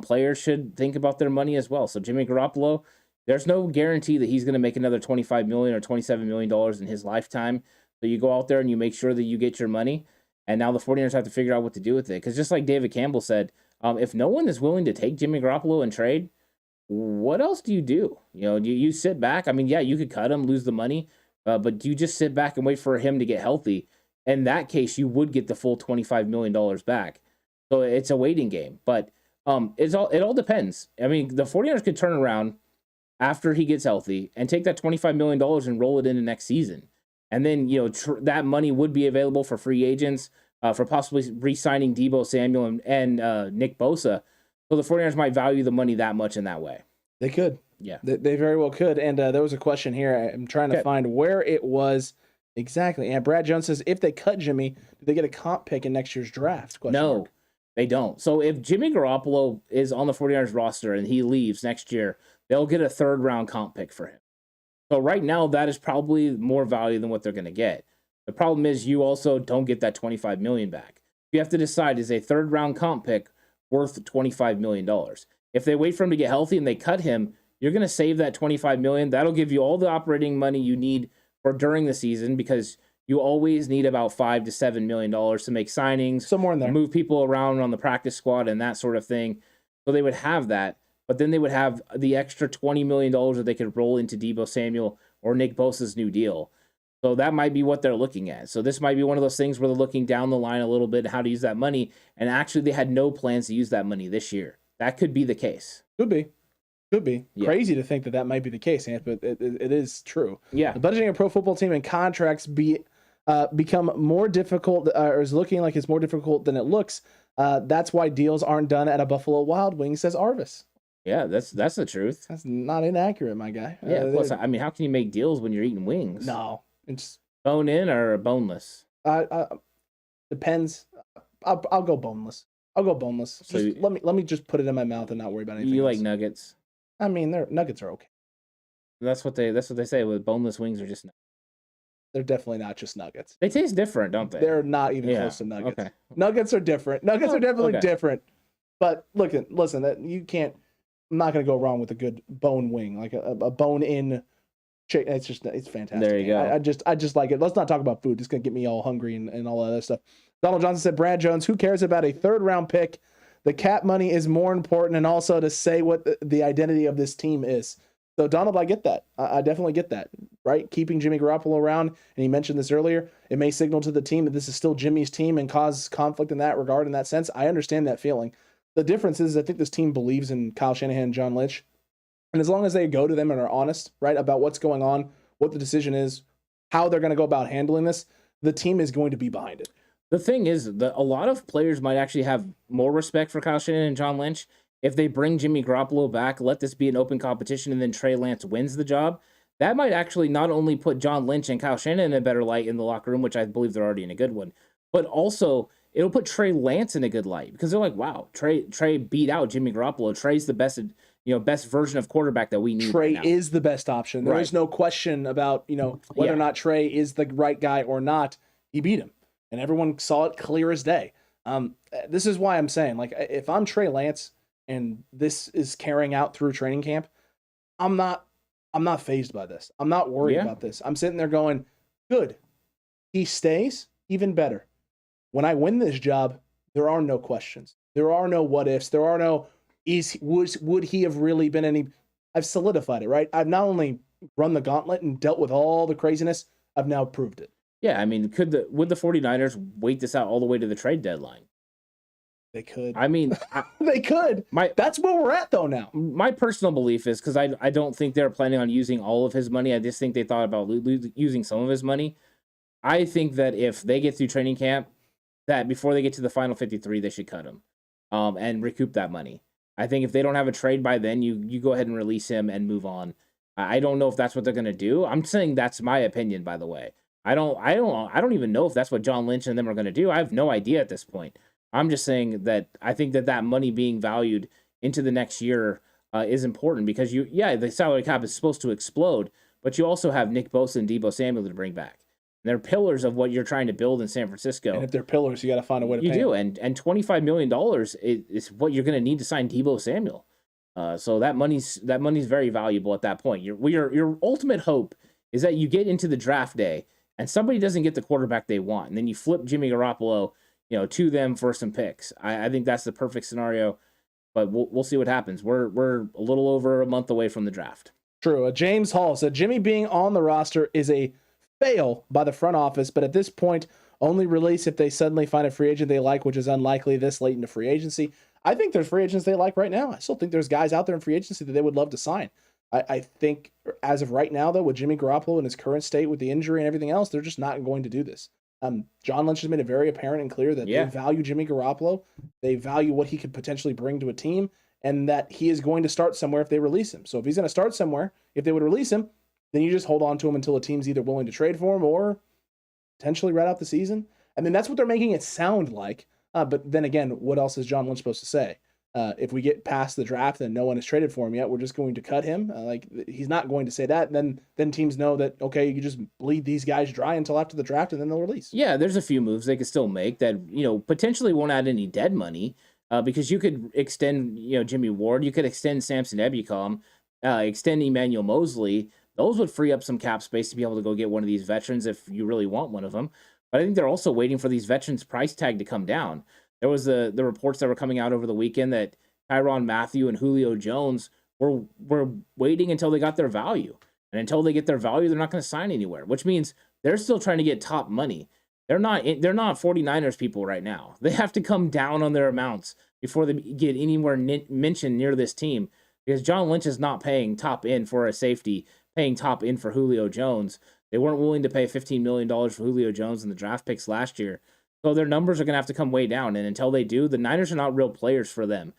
players should think about their money as well. So Jimmy Garoppolo, there's no guarantee that he's going to make another $25 million or $27 million in his lifetime. So you go out there and you make sure that you get your money. And now the 49ers have to figure out what to do with it. Because just like David Campbell said, if no one is willing to take Jimmy Garoppolo and trade, what else do? You sit back. I mean, yeah, you could cut him, lose the money, but you just sit back and wait for him to get healthy. In that case, you would get the full $25 million back. So it's a waiting game. But it all depends. I mean, the 49ers could turn around after he gets healthy and take that $25 million and roll it into next season. And then, that money would be available for free agents, for possibly re-signing Deebo Samuel and Nick Bosa. So the 49ers might value the money that much in that way. They could. Yeah. They very well could. And there was a question here. I'm trying to find where it was exactly. And Brad Jones says, if they cut Jimmy, do they get a comp pick in next year's draft? No, they don't. So if Jimmy Garoppolo is on the 49ers roster and he leaves next year, they'll get a third-round comp pick for him. So right now, that is probably more value than what they're going to get. The problem is you also don't get that $25 million back. You have to decide, is a third-round comp pick worth $25 million? If they wait for him to get healthy and they cut him, you're going to save that $25 million. That'll give you all the operating money you need for during the season, because you always need about $5 to $7 million to make signings, somewhere in there, move people around on the practice squad and that sort of thing. So they would have that, but then they would have the extra $20 million that they could roll into Deebo Samuel or Nick Bosa's new deal. So that might be what they're looking at. So this might be one of those things where they're looking down the line a little bit, how to use that money. And actually, they had no plans to use that money this year. That could be the case. Could be. Yeah. Crazy to think that might be the case, Ant, but it is true. Yeah. The budgeting of pro football team and contracts become more difficult, or is looking like it's more difficult than it looks. That's why deals aren't done at a Buffalo Wild Wings, says Arvis. Yeah, that's the truth. That's not inaccurate, my guy. Yeah, plus, I mean, how can you make deals when you're eating wings? No. It's bone in or boneless? Depends. I'll go boneless. So let me just put it in my mouth and not worry about anything. You else. like nuggets? I mean, nuggets are okay. That's what they say with boneless wings are just. They're definitely not just nuggets. They taste different, don't they? They're not even close to nuggets. Okay. Nuggets are different. Nuggets are definitely different. But listen, that you can't. I'm not gonna go wrong with a good bone wing, like a bone in. It's fantastic. There you go. I just like it. Let's not talk about food. It's gonna get me all hungry and all that other stuff. Donald Johnson said, Brad Jones, who cares about a third-round pick? The cap money is more important, and also to say what the identity of this team is. So, Donald, I get that. I definitely get that, right? Keeping Jimmy Garoppolo around, and he mentioned this earlier, it may signal to the team that this is still Jimmy's team and cause conflict in that regard, in that sense. I understand that feeling. The difference is I think this team believes in Kyle Shanahan and John Lynch, and as long as they go to them and are honest, right, about what's going on, what the decision is, how they're going to go about handling this, the team is going to be behind it. The thing is that a lot of players might actually have more respect for Kyle Shanahan and John Lynch if they bring Jimmy Garoppolo back, let this be an open competition, and then Trey Lance wins the job. That might actually not only put John Lynch and Kyle Shanahan in a better light in the locker room, which I believe they're already in a good one, but also it'll put Trey Lance in a good light, because they're like, wow, Trey beat out Jimmy Garoppolo. Trey's the best version of quarterback that we need. Trey right now. is the best option. There is no question about whether or not Trey is the right guy or not. He beat him, and everyone saw it clear as day. This is why I'm saying, like, if I'm Trey Lance and this is carrying out through training camp, I'm not fazed by this. I'm not worried about this. I'm sitting there going, good. He stays, even better. When I win this job, there are no questions. There are no what ifs. There are no would he have really been any. I've solidified it, right? I've not only run the gauntlet and dealt with all the craziness, I've now proved it. Yeah, I mean, would the 49ers wait this out all the way to the trade deadline? They could. I mean, they could. That's where we're at, though, now. My personal belief is, because I don't think they're planning on using all of his money. I just think they thought about using some of his money. I think that if they get through training camp, that before they get to the final 53, they should cut him and recoup that money. I think if they don't have a trade by then, you go ahead and release him and move on. I don't know if that's what they're going to do. I'm saying that's my opinion, by the way. I don't even know if that's what John Lynch and them are going to do. I have no idea at this point. I'm just saying that I think that money being valued into the next year is important because the salary cap is supposed to explode, but you also have Nick Bosa and Deebo Samuel to bring back. And they're pillars of what you're trying to build in San Francisco. And if they're pillars, you got to find a way to pay You do, them. and $25 million is what you're going to need to sign Deebo Samuel. So that money's very valuable at that point. Your ultimate hope is that you get into the draft day and somebody doesn't get the quarterback they want, and then you flip Jimmy Garoppolo, to them for some picks. I think that's the perfect scenario, but we'll see what happens. We're a little over a month away from the draft. True. James Hall said Jimmy being on the roster is a fail by the front office, but at this point, only release if they suddenly find a free agent they like, which is unlikely this late into free agency. I think there's free agents they like right now. I still think there's guys out there in free agency that they would love to sign. I think as of right now, though, with Jimmy Garoppolo in his current state with the injury and everything else, they're just not going to do this. John Lynch has made it very apparent and clear that they value Jimmy Garoppolo. They value what he could potentially bring to a team and that he is going to start somewhere if they release him. So if he's going to start somewhere, if they would release him, then you just hold on to him until a team's either willing to trade for him or potentially ride out the season. I mean, that's what they're making it sound like. But then again, what else is John Lynch supposed to say? If we get past the draft and no one has traded for him yet, we're just going to cut him. He's not going to say that. And then teams know that, okay, you just bleed these guys dry until after the draft and then they'll release. Yeah, there's a few moves they could still make that, potentially won't add any dead money because you could extend, Jimmy Ward. You could extend Samson Ebukam, extend Emmanuel Mosley. Those would free up some cap space to be able to go get one of these veterans if you really want one of them. But I think they're also waiting for these veterans' price tag to come down. There was the reports that were coming out over the weekend that Tyrann Mathieu and Julio Jones were waiting until they got their value. And until they get their value, they're not going to sign anywhere, which means they're still trying to get top money. They're not 49ers people right now. They have to come down on their amounts before they get anywhere mentioned near this team because John Lynch is not paying top end for a safety, paying top end for Julio Jones. They weren't willing to pay $15 million for Julio Jones in the draft picks last year. So their numbers are going to have to come way down. And until they do, the Niners are not real players for them.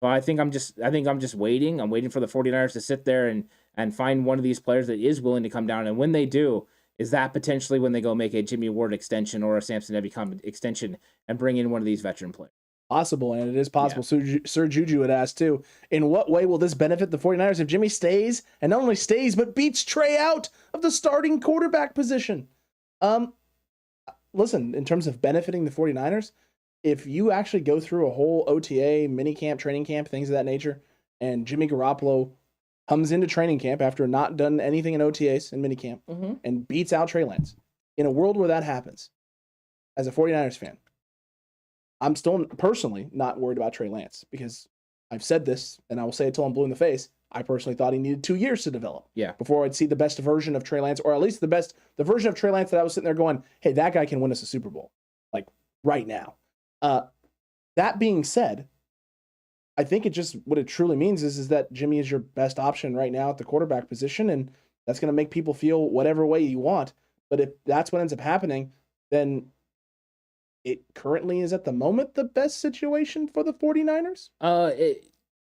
So I think I'm just waiting. I'm waiting for the 49ers to sit there and find one of these players that is willing to come down. And when they do, is that potentially when they go make a Jimmy Ward extension or a Samson Ebukam extension and bring in one of these veteran players? Possible, and it is possible. Yeah. Sir Juju had asked, too, in what way will this benefit the 49ers if Jimmy stays, and not only stays, but beats Trey out of the starting quarterback position? Listen, in terms of benefiting the 49ers, if you actually go through a whole OTA, minicamp, training camp, things of that nature, and Jimmy Garoppolo comes into training camp after not done anything in OTAs and minicamp and beats out Trey Lance, in a world where that happens, as a 49ers fan, I'm still personally not worried about Trey Lance because I've said this, and I will say it till I'm blue in the face. I personally thought he needed 2 years to develop before I'd see the best version of Trey Lance, or at least the version of Trey Lance that I was sitting there going, hey, that guy can win us a Super Bowl, like right now. That being said, I think what it truly means is that Jimmy is your best option right now at the quarterback position, and that's going to make people feel whatever way you want. But if that's what ends up happening, then it currently is at the moment the best situation for the 49ers?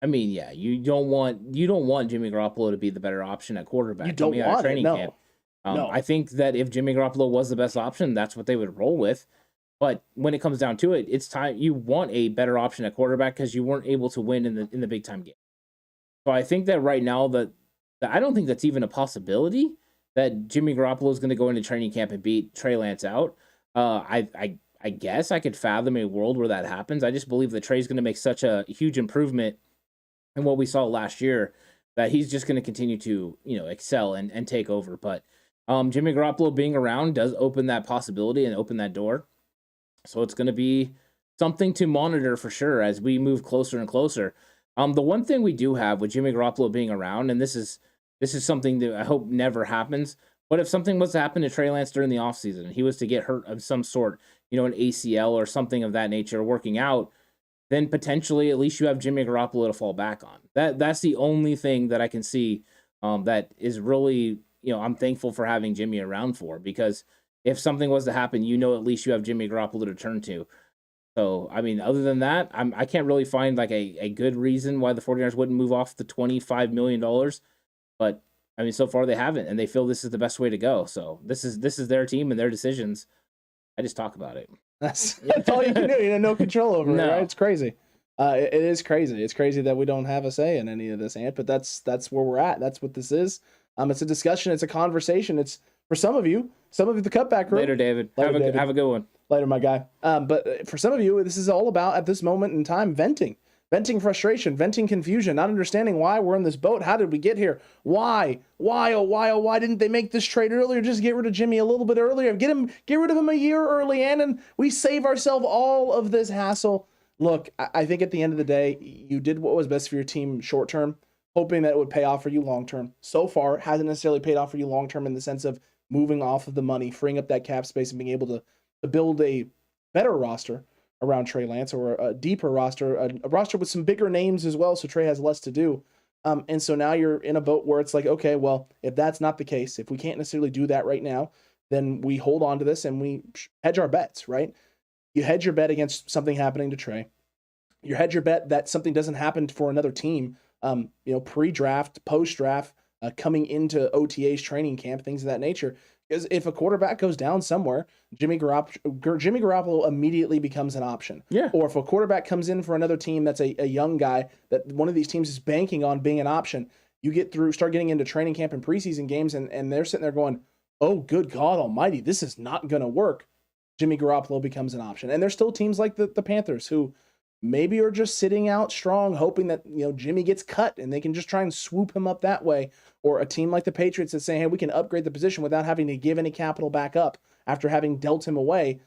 You don't want Jimmy Garoppolo to be the better option at quarterback. You don't want it, no. Camp. No. I think that if Jimmy Garoppolo was the best option, that's what they would roll with. But when it comes down to it, it's time you want a better option at quarterback because you weren't able to win in the big time game. So I think that right now that I don't think that's even a possibility that Jimmy Garoppolo is going to go into training camp and beat Trey Lance out. I guess I could fathom a world where that happens. I just believe that Trey's going to make such a huge improvement in what we saw last year that he's just going to continue to, excel and take over. But Jimmy Garoppolo being around does open that possibility and open that door. So it's going to be something to monitor for sure as we move closer and closer. The one thing we do have with Jimmy Garoppolo being around, and this is something that I hope never happens, but if something was to happen to Trey Lance during the offseason and he was to get hurt of some sort, an ACL or something of that nature working out, then potentially at least you have Jimmy Garoppolo to fall back on. That's the only thing that I can see that is really, I'm thankful for having Jimmy around for, because if something was to happen, at least you have Jimmy Garoppolo to turn to. So, other than that, I can't really find like a good reason why the 49ers wouldn't move off the $25 million. But I mean, so far they haven't, and they feel this is the best way to go. So this is their team and their decisions. I just talk about it. That's all you can do. You have no control over it, right? It's crazy. It is crazy. It's crazy that we don't have a say in any of this, Ant. But that's where we're at. That's what this is. It's a discussion. It's a conversation. It's for some of you, the Cutback Room. Later, David. Have a good one. Later, my guy. But for some of you, this is all about, at this moment in time, venting frustration, venting confusion, not understanding why we're in this boat. How did we get here? Why didn't they make this trade earlier? Just get rid of Jimmy a little bit earlier. Get rid of him a year early, and we save ourselves all of this hassle. Look, I think at the end of the day, you did what was best for your team short term, hoping that it would pay off for you long term. So far, it hasn't necessarily paid off for you long term in the sense of moving off of the money, freeing up that cap space, and being able to build a better roster around Trey Lance, or a deeper roster, a roster with some bigger names as well, so Trey has less to do. And so now you're in a boat where it's like, okay, well, if that's not the case, if we can't necessarily do that right now, then we hold on to this and we hedge our bets, right? You hedge your bet against something happening to Trey. You hedge your bet that something doesn't happen for another team, pre-draft, post-draft, coming into OTA's training camp, things of that nature. Because if a quarterback goes down somewhere, Jimmy Garoppolo immediately becomes an option. Yeah. Or if a quarterback comes in for another team that's a young guy that one of these teams is banking on being an option, you start getting into training camp and preseason games, and they're sitting there going, oh, good God almighty, this is not going to work. Jimmy Garoppolo becomes an option. And there's still teams like the Panthers who maybe are just sitting out strong, hoping that Jimmy gets cut and they can just try and swoop him up that way. Or a team like the Patriots that's saying, hey, we can upgrade the position without having to give any capital back up after having dealt him away.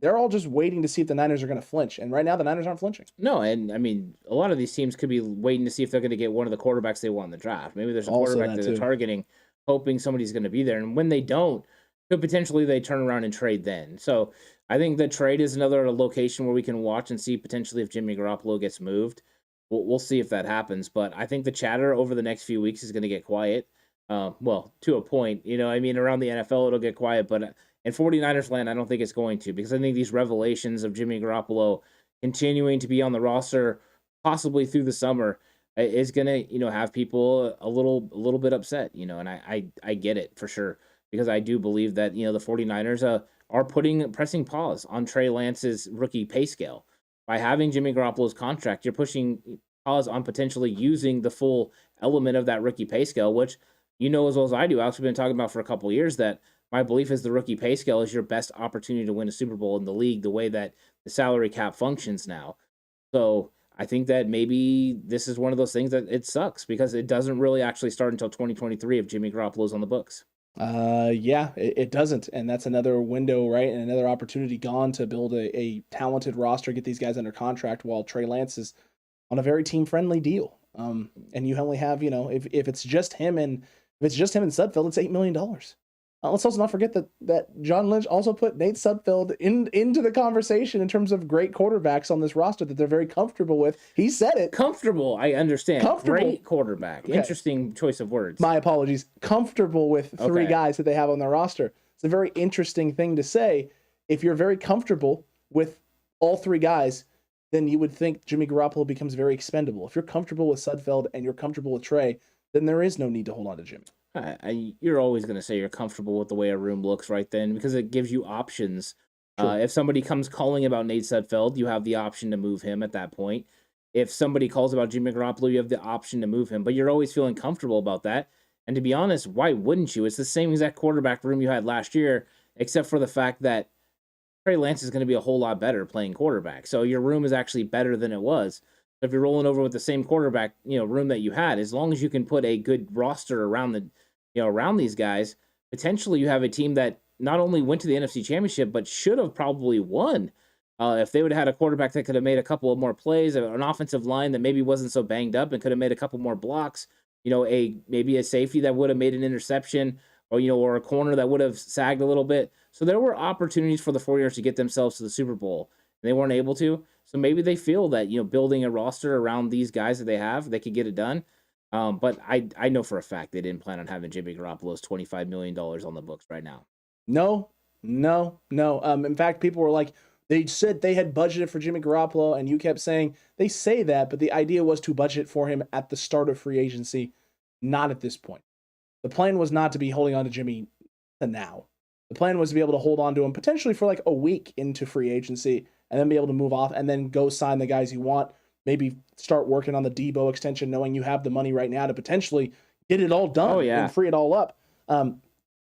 They're all just waiting to see if the Niners are going to flinch. And right now, the Niners aren't flinching. No, and I mean, a lot of these teams could be waiting to see if they're going to get one of the quarterbacks they want in the draft. Maybe there's a quarterback that they're targeting, hoping somebody's going to be there. And when they don't, could potentially they turn around and trade then. So I think the trade is another location where we can watch and see potentially if Jimmy Garoppolo gets moved. We'll see if that happens. But I think the chatter over the next few weeks is going to get quiet. Well, to a point. Around the NFL, it'll get quiet. But in 49ers land, I don't think it's going to, because I think these revelations of Jimmy Garoppolo continuing to be on the roster possibly through the summer is going to, have people a little bit upset, and I get it for sure, because I do believe that, the 49ers are pressing pause on Trey Lance's rookie pay scale. By having Jimmy Garoppolo's contract, you're pushing pause on potentially using the full element of that rookie pay scale, which as well as I do. Alex, we've been talking about for a couple of years that my belief is the rookie pay scale is your best opportunity to win a Super Bowl in the league, the way that the salary cap functions now. So I think that maybe this is one of those things that it sucks, because it doesn't really actually start until 2023 if Jimmy Garoppolo's on the books. It doesn't. And that's another window, right? And another opportunity gone to build a talented roster, get these guys under contract, while Trey Lance is on a very team-friendly deal. And you only have, if it's just him and Sudfeld, it's $8 million. Let's also not forget that John Lynch also put Nate Sudfeld into the conversation in terms of great quarterbacks on this roster that they're very comfortable with. He said it. Comfortable, I understand. Comfortable. Great quarterback. Okay. Interesting choice of words. My apologies. Comfortable with three guys that they have on their roster. It's a very interesting thing to say. If you're very comfortable with all three guys, then you would think Jimmy Garoppolo becomes very expendable. If you're comfortable with Sudfeld and you're comfortable with Trey, then there is no need to hold on to Jimmy. You're always going to say you're comfortable with the way a room looks right then, because it gives you options. Sure. If somebody comes calling about Nate Sudfeld, you have the option to move him at that point. If somebody calls about Jimmy Garoppolo, you have the option to move him. But you're always feeling comfortable about that. And to be honest, why wouldn't you? It's the same exact quarterback room you had last year, except for the fact that Trey Lance is going to be a whole lot better playing quarterback. So your room is actually better than it was. If you're rolling over with the same quarterback, room that you had, as long as you can put a good roster around around these guys, potentially you have a team that not only went to the NFC Championship, but should have probably won. If they would have had a quarterback that could have made a couple of more plays, an offensive line that maybe wasn't so banged up and could have made a couple more blocks, maybe a safety that would have made an interception, or a corner that would have sagged a little bit. So there were opportunities for the 49ers to get themselves to the Super Bowl, and they weren't able to. So maybe they feel that, building a roster around these guys that they have, they could get it done. But I know for a fact they didn't plan on having Jimmy Garoppolo's $25 million on the books right now. No. In fact, people were like, they said they had budgeted for Jimmy Garoppolo, and you kept saying they say that, but the idea was to budget for him at the start of free agency, not at this point. The plan was not to be holding on to Jimmy to now. The plan was to be able to hold on to him potentially for like a week into free agency and then be able to move off and then go sign the guys you want. Maybe start working on the Debo extension, knowing you have the money right now to potentially get it all done and free it all up.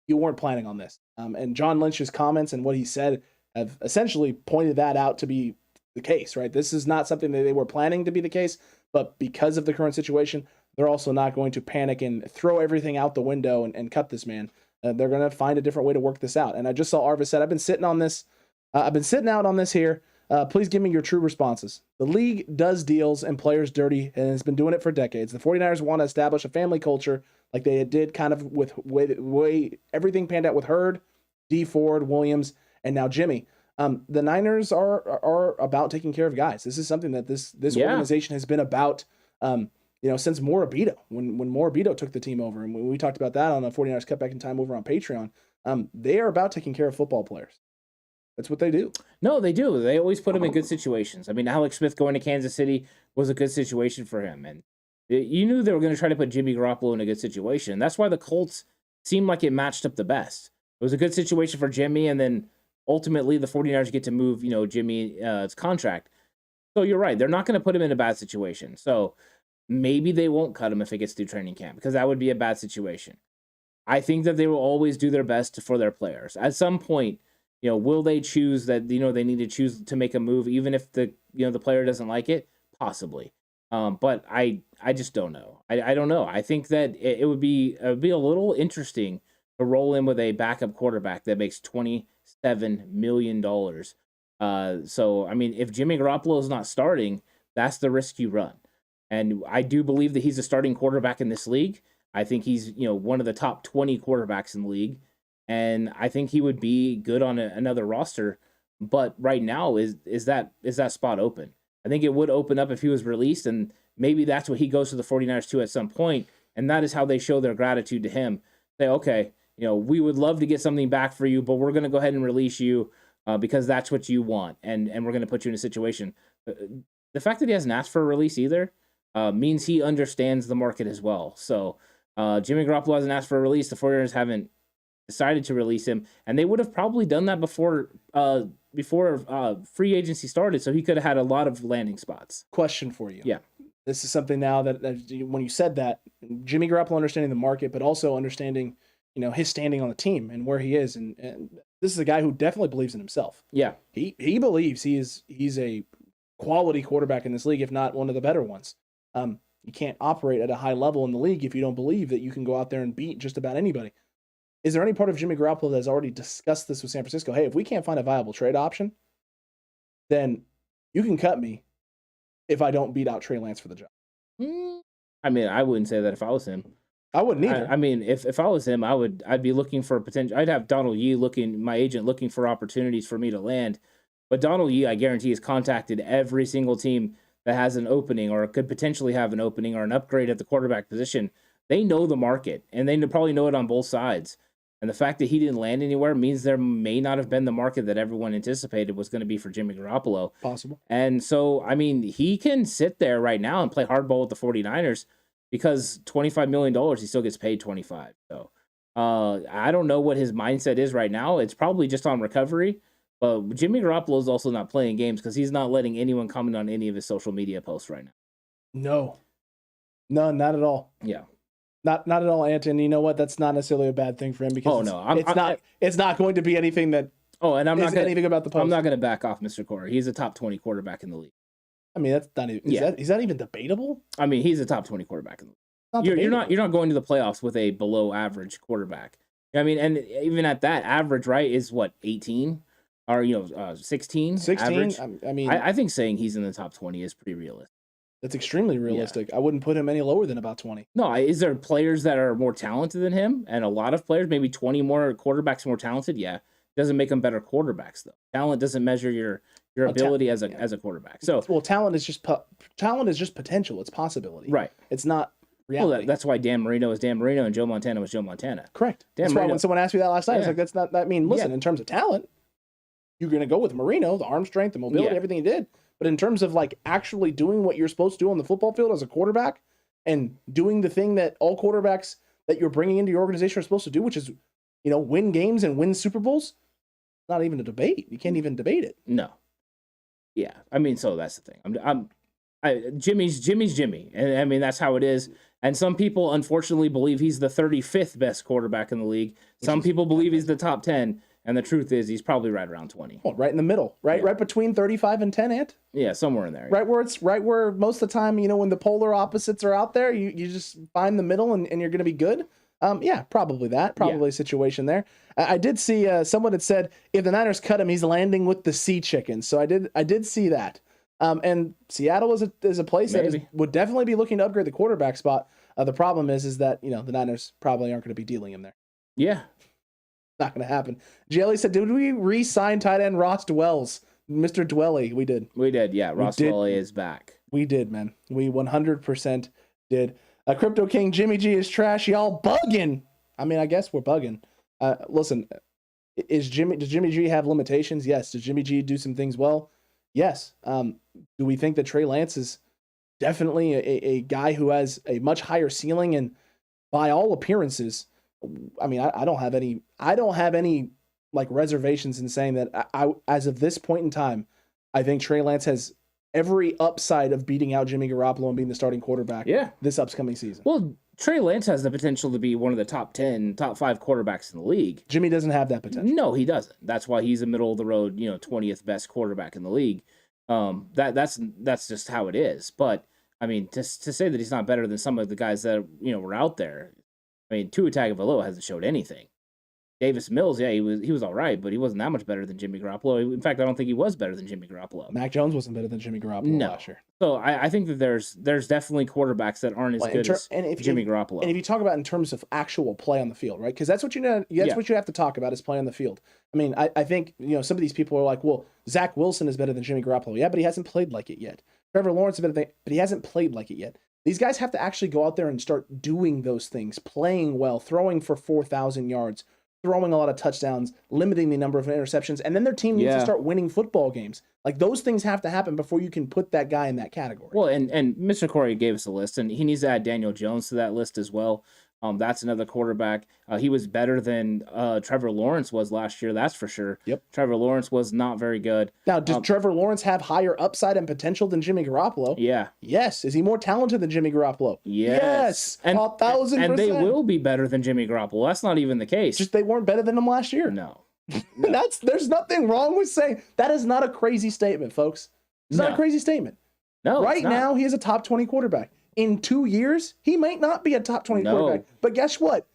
You weren't planning on this. And John Lynch's comments and what he said have essentially pointed that out to be the case, right? This is not something that they were planning to be the case, but because of the current situation, they're also not going to panic and throw everything out the window and cut this man. They're going to find a different way to work this out. And I just saw Arvis said, I've been sitting out on this here. Please give me your true responses. The league does deals and players dirty and has been doing it for decades. The 49ers want to establish a family culture like they did kind of with way everything panned out with Hurd, D. Ford, Williams, and now Jimmy. The Niners are about taking care of guys. This is something that this organization has been about since Morabito, when Morabito took the team over. And when we talked about that on the 49ers Cutback in Time over on Patreon, they are about taking care of football players. That's what they do. No, they do. They always put him in good situations. I mean, Alex Smith going to Kansas City was a good situation for him. And you knew they were going to try to put Jimmy Garoppolo in a good situation. That's why the Colts seemed like it matched up the best. It was a good situation for Jimmy, and then ultimately the 49ers get to move, Jimmy's contract. So you're right. They're not going to put him in a bad situation. So maybe they won't cut him if it gets through training camp, because that would be a bad situation. I think that they will always do their best for their players. At some point, will they choose that, they need to choose to make a move, even if the player doesn't like it? Possibly. But I just don't know. I don't know. I think that it would be a little interesting to roll in with a backup quarterback that makes $27 million. So, I mean, if Jimmy Garoppolo is not starting, that's the risk you run. And I do believe that he's a starting quarterback in this league. I think he's, one of the top 20 quarterbacks in the league. And I think he would be good on another roster. But right now, is that spot open? I think it would open up if he was released, and maybe that's what he goes to the 49ers to at some point, and that is how they show their gratitude to him. Say, okay, we would love to get something back for you, but we're going to go ahead and release you because that's what you want, and we're going to put you in a situation. The fact that he hasn't asked for a release either means he understands the market as well. So Jimmy Garoppolo hasn't asked for a release. The 49ers haven't decided to release him, and they would have probably done that before free agency started, so he could have had a lot of landing spots. Question for you. Yeah. This is something now that when you said that, Jimmy Garoppolo understanding the market, but also understanding, his standing on the team and where he is. And this is a guy who definitely believes in himself. Yeah. He believes he's a quality quarterback in this league, if not one of the better ones. You can't operate at a high level in the league if you don't believe that you can go out there and beat just about anybody. Is there any part of Jimmy Garoppolo that has already discussed this with San Francisco? Hey, if we can't find a viable trade option, then you can cut me if I don't beat out Trey Lance for the job. I mean, I wouldn't say that if I was him. I wouldn't either. I mean, if I was him, I'd be looking for potential. I'd have Donald Yee my agent looking for opportunities for me to land. But Donald Yee, I guarantee, has contacted every single team that has an opening or could potentially have an opening or an upgrade at the quarterback position. They know the market, and they probably know it on both sides. And the fact that he didn't land anywhere means there may not have been the market that everyone anticipated was going to be for Jimmy Garoppolo. Possible. And so, I mean, he can sit there right now and play hardball with the 49ers because $25 million, he still gets paid $25. So I don't know what his mindset is right now. It's probably just on recovery. But Jimmy Garoppolo is also not playing games because he's not letting anyone comment on any of his social media posts right now. No, not at all. Yeah. Not at all, Anton. You know what? That's not necessarily a bad thing for him because it's not going to be anything that. Oh, and I'm not going anything about the post. I'm not going to back off Mr. Corey. He's a top 20 quarterback in the league. I mean, that's not even. Is that even debatable? I mean, he's a top 20 quarterback in the league. You're not going to the playoffs with a below average quarterback. I mean, and even at that, average, right, is what, 18 or 16. 16. Average? I mean, I think saying he's in the top 20 is pretty realistic. That's extremely realistic. Yeah. I wouldn't put him any lower than about 20. No, is there players that are more talented than him? And a lot of players, maybe 20 more quarterbacks more talented? Yeah. Doesn't make them better quarterbacks, though. Talent doesn't measure your ability as a quarterback. So talent is just potential. It's possibility. Right. It's not reality. Well, that's why Dan Marino is Dan Marino and Joe Montana was Joe Montana. Correct. That's why when someone asked me that last night, I was like, that's not that mean. Listen, in terms of talent, you're going to go with Marino, the arm strength, the mobility, everything he did. But in terms of like actually doing what you're supposed to do on the football field as a quarterback and doing the thing that all quarterbacks that you're bringing into your organization are supposed to do, which is, win games and win Super Bowls, not even a debate. You can't even debate it. No. Yeah. I mean, so that's the thing. Jimmy's Jimmy. And I mean, that's how it is. And some people, unfortunately, believe he's the 35th best quarterback in the league. Some people believe he's the top 10. And the truth is, he's probably right around 20. Well, right in the middle, right? Yeah. Right between 35 and 10, Ant? Yeah, somewhere in there. Right where most of the time, when the polar opposites are out there, you just find the middle and you're going to be good. Yeah, probably that. Probably a situation there. I did see someone had said if the Niners cut him, he's landing with the sea chickens. So I did see that. And Seattle is a place that would definitely be looking to upgrade the quarterback spot. The problem is that the Niners probably aren't going to be dealing him there. Yeah. Not going to happen. JLE said, did we re-sign tight end Ross Dwells? Mr. Dwelley, we did. We did, yeah. Ross Dwelley is back. We did, man. We 100% did. Crypto King, Jimmy G is trash. Y'all bugging. I mean, I guess we're bugging. Listen, does Jimmy G have limitations? Yes. Does Jimmy G do some things well? Yes. Do we think that Trey Lance is definitely a guy who has a much higher ceiling? And by all appearances, I mean, I don't have any like reservations in saying that I as of this point in time, I think Trey Lance has every upside of beating out Jimmy Garoppolo and being the starting quarterback this upcoming season. Well, Trey Lance has the potential to be one of the top 10, top 5 quarterbacks in the league. Jimmy doesn't have that potential. No, he doesn't. That's why he's a middle of the road, 20th best quarterback in the league. That's just how it is. But I mean, to say that he's not better than some of the guys that were out there. I mean, Tua Tagovailoa hasn't showed anything. Davis Mills, yeah, he was all right, but he wasn't that much better than Jimmy Garoppolo. In fact, I don't think he was better than Jimmy Garoppolo. Mac Jones wasn't better than Jimmy Garoppolo last year. So I think that there's definitely quarterbacks that aren't as good as Jimmy Garoppolo. And if you talk about in terms of actual play on the field, right? Because that's what what you have to talk about is play on the field. I mean, I think some of these people are like, well, Zach Wilson is better than Jimmy Garoppolo. Yeah, but he hasn't played like it yet. Trevor Lawrence is better than, but he hasn't played like it yet. These guys have to actually go out there and start doing those things, playing well, throwing for 4,000 yards, throwing a lot of touchdowns, limiting the number of interceptions, and then their team needs to start winning football games. Like, those things have to happen before you can put that guy in that category. Well, and Mr. Corey gave us a list, and he needs to add Daniel Jones to that list as well. That's another quarterback. He was better than Trevor Lawrence was last year, that's for sure. Yep. Trevor Lawrence was not very good. Now, does Trevor Lawrence have higher upside and potential than Jimmy Garoppolo? Yeah. Yes. Is he more talented than Jimmy Garoppolo? Yes. And 1,000%. And they will be better than Jimmy Garoppolo. That's not even the case. Just they weren't better than him last year. No. There's nothing wrong with saying that is not a crazy statement, folks. It's not a crazy statement. No. Right now, he is a top 20 quarterback. In 2 years, he might not be a top 20 quarterback. But guess what?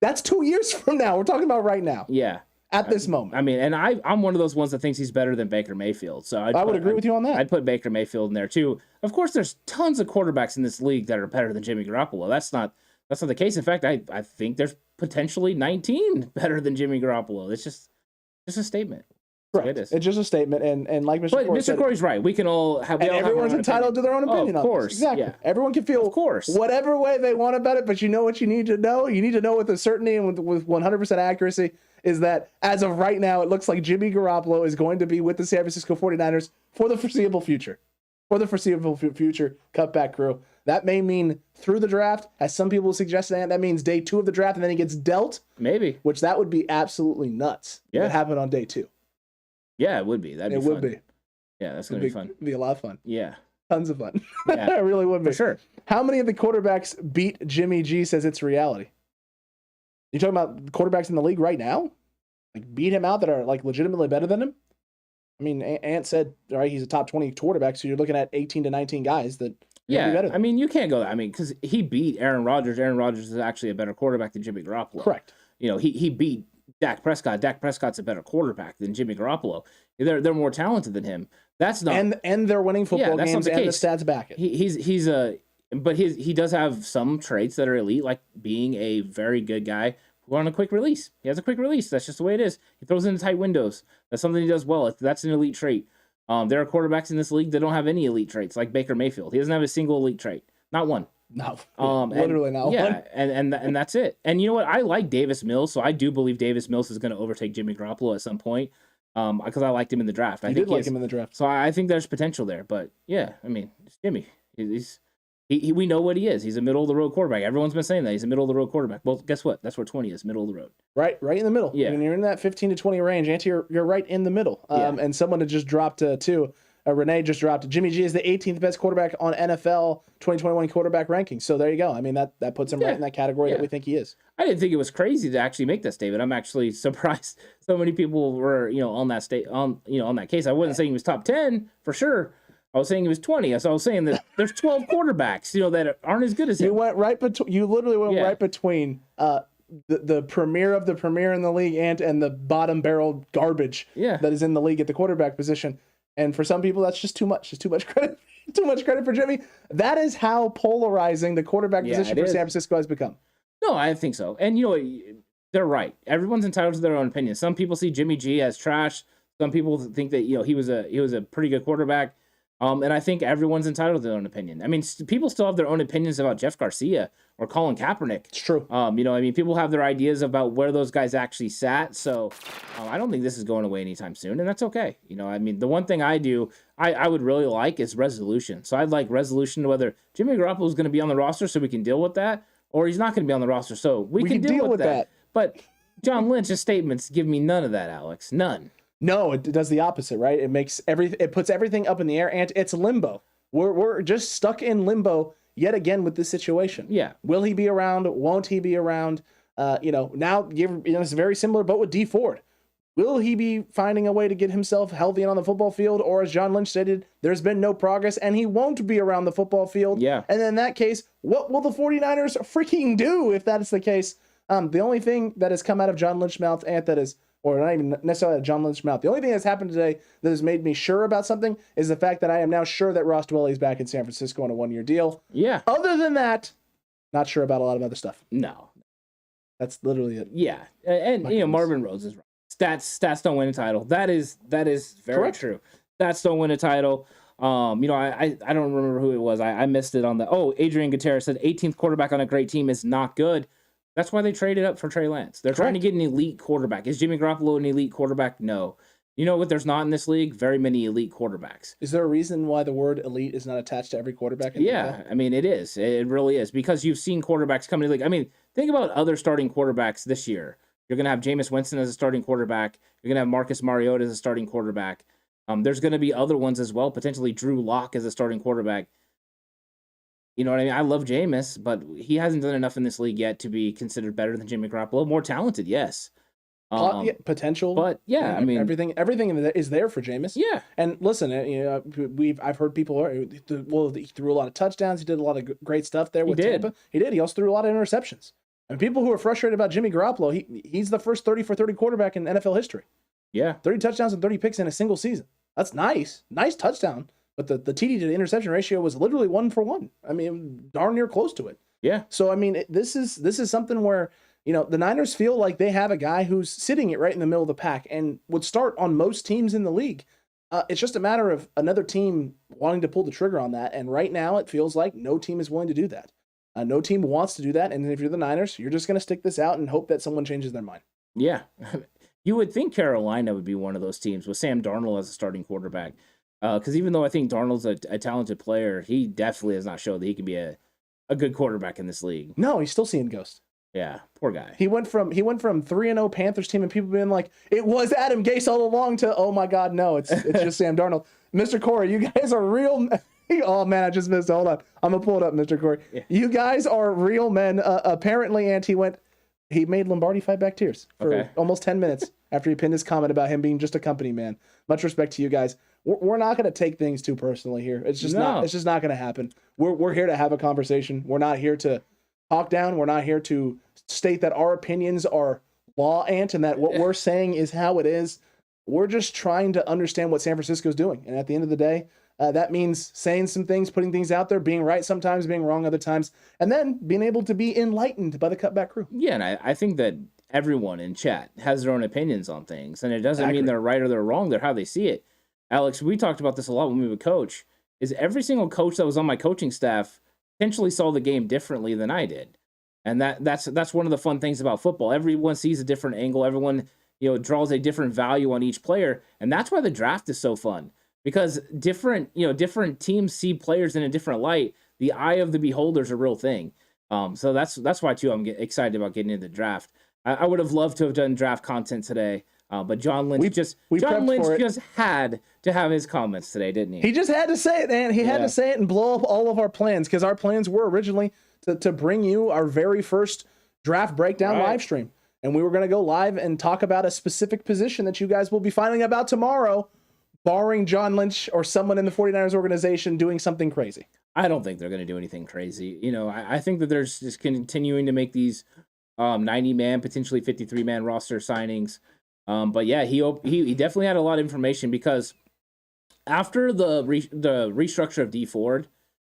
That's 2 years from now. We're talking about right now. Yeah. At this moment. I mean, and I'm one of those ones that thinks he's better than Baker Mayfield. So I would agree with you on that. I'd put Baker Mayfield in there too. Of course, there's tons of quarterbacks in this league that are better than Jimmy Garoppolo. That's not the case. In fact, I think there's potentially 19 better than Jimmy Garoppolo. It's just a statement. Correct. It's just a statement, and like Mr. Corey's right. We can all have. And everyone's entitled to their own opinion. Of course, exactly. Yeah. Everyone can feel, of course, whatever way they want about it. But you know what you need to know. You need to know with a certainty and with 100% accuracy is that as of right now, it looks like Jimmy Garoppolo is going to be with the San Francisco 49ers for the foreseeable future. For the foreseeable future, Cutback crew. That may mean through the draft, as some people suggest. That means day 2 of the draft, and then he gets dealt. Maybe. Which that would be absolutely nuts. Yeah. If it happened on day 2. Yeah, it would be. That'd be fun. It would be. Yeah, that's going to be fun. It'd be a lot of fun. Yeah. Tons of fun. Yeah. It really would be. For sure. How many of the quarterbacks beat Jimmy G says it's reality? You talking about quarterbacks in the league right now? Like, beat him out that are, like, legitimately better than him? I mean, Ant said, all right, he's a top 20 quarterback, so you're looking at 18 to 19 guys that be better than I mean, you can't go that. I mean, because he beat Aaron Rodgers. Aaron Rodgers is actually a better quarterback than Jimmy Garoppolo. Correct. He beat Dak Prescott. Dak Prescott's a better quarterback than Jimmy Garoppolo. They're more talented than him. That's not, and they're winning football games, the case. The stats back it. He does have some traits that are elite, like being a very good guy who on a quick release. He has a quick release. That's just the way it is. He throws into tight windows. That's something he does well. That's an elite trait. There are quarterbacks in this league that don't have any elite traits, like Baker Mayfield. He doesn't have a single elite trait, not one. No, literally not one. Yeah, and that's it. And you know what? I like Davis Mills, so I do believe Davis Mills is going to overtake Jimmy Garoppolo at some point. Because I liked him in the draft. I did like him in the draft. So I think there's potential there. But yeah, I mean, it's Jimmy. He's We know what he is. He's a middle of the road quarterback. Everyone's been saying that he's a middle of the road quarterback. Well, guess what? That's where 20 is, middle of the road. Right in the middle. Yeah. When you're in that 15 to 20 range, Ant, you're right in the middle. And someone had just dropped too. Renee just dropped. Jimmy G is the 18th best quarterback on NFL 2021 quarterback ranking. So there you go. I mean, that puts him right in that category that we think he is. I didn't think it was crazy to actually make that statement. I'm actually surprised so many people were, on that on that case. I wasn't saying he was top 10 for sure. I was saying he was 20. So I was saying that there's 12 quarterbacks, that aren't as good as him. You literally went right between the premier of the premier in the league and the bottom barrel garbage that is in the league at the quarterback position. And for some people, that's just too much. Just too much credit. Too much credit for Jimmy. That is how polarizing the quarterback position for San Francisco has become. No, I think so. And they're right. Everyone's entitled to their own opinion. Some people see Jimmy G as trash. Some people think that he was a pretty good quarterback. And I think everyone's entitled to their own opinion. I mean, people still have their own opinions about Jeff Garcia or Colin Kaepernick. It's true. People have their ideas about where those guys actually sat. So I don't think this is going away anytime soon, and that's okay. The one thing I would really like is resolution. So I'd like resolution to whether Jimmy Garoppolo is going to be on the roster so we can deal with that, or he's not going to be on the roster so we can deal with that. But John Lynch's statements give me none of that, Alex. None. No, it does the opposite, right? It puts everything up in the air, and it's limbo. We're just stuck in limbo yet again with this situation. Yeah. Will he be around? Won't he be around? Now it's a very similar boat with D Ford. Will he be finding a way to get himself healthy and on the football field? Or as John Lynch stated, there's been no progress and he won't be around the football field. Yeah. And in that case, what will the 49ers freaking do if that is the case? The only thing that has come out of John Lynch's mouth, and that is, or not even necessarily John Lynch's mouth, the only thing that's happened today that has made me sure about something is the fact that I am now sure that Ross Dwelley is back in San Francisco on a 1-year deal. Yeah. Other than that, not sure about a lot of other stuff. No. That's literally it. Yeah. And Marvin Rhodes is right. Stats don't win a title. That is very Correct. true. Stats don't win a title. I don't remember who it was. I missed it on Adrian Gutierrez said 18th quarterback on a great team is not good. That's why they traded up for Trey Lance. They're trying to get an elite quarterback. Is Jimmy Garoppolo an elite quarterback? No. You know what? There's not in this league very many elite quarterbacks. Is there a reason why the word elite is not attached to every quarterback? Yeah, I mean, it is. It really is. Because you've seen quarterbacks come in the league. I mean, think about other starting quarterbacks this year. You're going to have Jameis Winston as a starting quarterback. You're going to have Marcus Mariota as a starting quarterback. There's going to be other ones as well, potentially Drew Lock as a starting quarterback. You know what I mean? I love Jameis, but he hasn't done enough in this league yet to be considered better than Jimmy Garoppolo. More talented, yes. Potential, but yeah, I mean, everything is there for Jameis. Yeah, and listen, I've heard people. He threw a lot of touchdowns. He did a lot of great stuff there with Tampa. He did. He also threw a lot of interceptions. And people who are frustrated about Jimmy Garoppolo, he's the first 30 for 30 quarterback in NFL history. Yeah, 30 touchdowns and 30 picks in a single season. That's nice touchdown. But the TD to the interception ratio was literally 1 for 1. I mean, darn near close to it. Yeah. So I mean, this is something where the Niners feel like they have a guy who's sitting it right in the middle of the pack and would start on most teams in the league. It's just a matter of another team wanting to pull the trigger on that. And right now, it feels like no team is willing to do that. No team wants to do that. And if you're the Niners, you're just going to stick this out and hope that someone changes their mind. Yeah. You would think Carolina would be one of those teams with Sam Darnold as a starting quarterback. Because even though I think Darnold's a talented player, he definitely has not shown that he can be a good quarterback in this league. No, he's still seeing ghosts. Yeah, poor guy. He went from 3-0 Panthers team and people being like, it was Adam Gase all along to, oh my God, no, it's just Sam Darnold. Mr. Corey, you guys are real. Oh man, I just missed it. Hold on. I'm gonna pull it up, Mr. Corey. Yeah. You guys are real men. Apparently, and he made Lombardi fight back tears for almost 10 minutes after he pinned his comment about him being just a company man. Much respect to you guys. We're not going to take things too personally here. It's just not. It's just not going to happen. We're here to have a conversation. We're not here to talk down. We're not here to state that our opinions are law, and that what we're saying is how it is. We're just trying to understand what San Francisco's doing. And at the end of the day, that means saying some things, putting things out there, being right sometimes, being wrong other times, and then being able to be enlightened by the Cutback crew. Yeah, and I think that everyone in chat has their own opinions on things, and it doesn't mean they're right or they're wrong. They're how they see it. Alex, we talked about this a lot when we would coach, is every single coach that was on my coaching staff potentially saw the game differently than I did. And that's one of the fun things about football. Everyone sees a different angle. Everyone, draws a different value on each player. And that's why the draft is so fun. Because different teams see players in a different light. the eye of the beholder is a real thing. So that's why too I'm excited about getting into the draft. I would have loved to have done draft content today, but John Lynch just had to have his comments today, didn't he? He just had to say it, man. He had to say it and blow up all of our plans, because our plans were originally to bring you our very first draft breakdown live stream. And we were going to go live and talk about a specific position that you guys will be finding about tomorrow, barring John Lynch or someone in the 49ers organization doing something crazy. I don't think they're going to do anything crazy. You know, I think that they're just continuing to make these 90-man, potentially 53-man roster signings. But yeah, he definitely had a lot of information, because after the restructure of D Ford,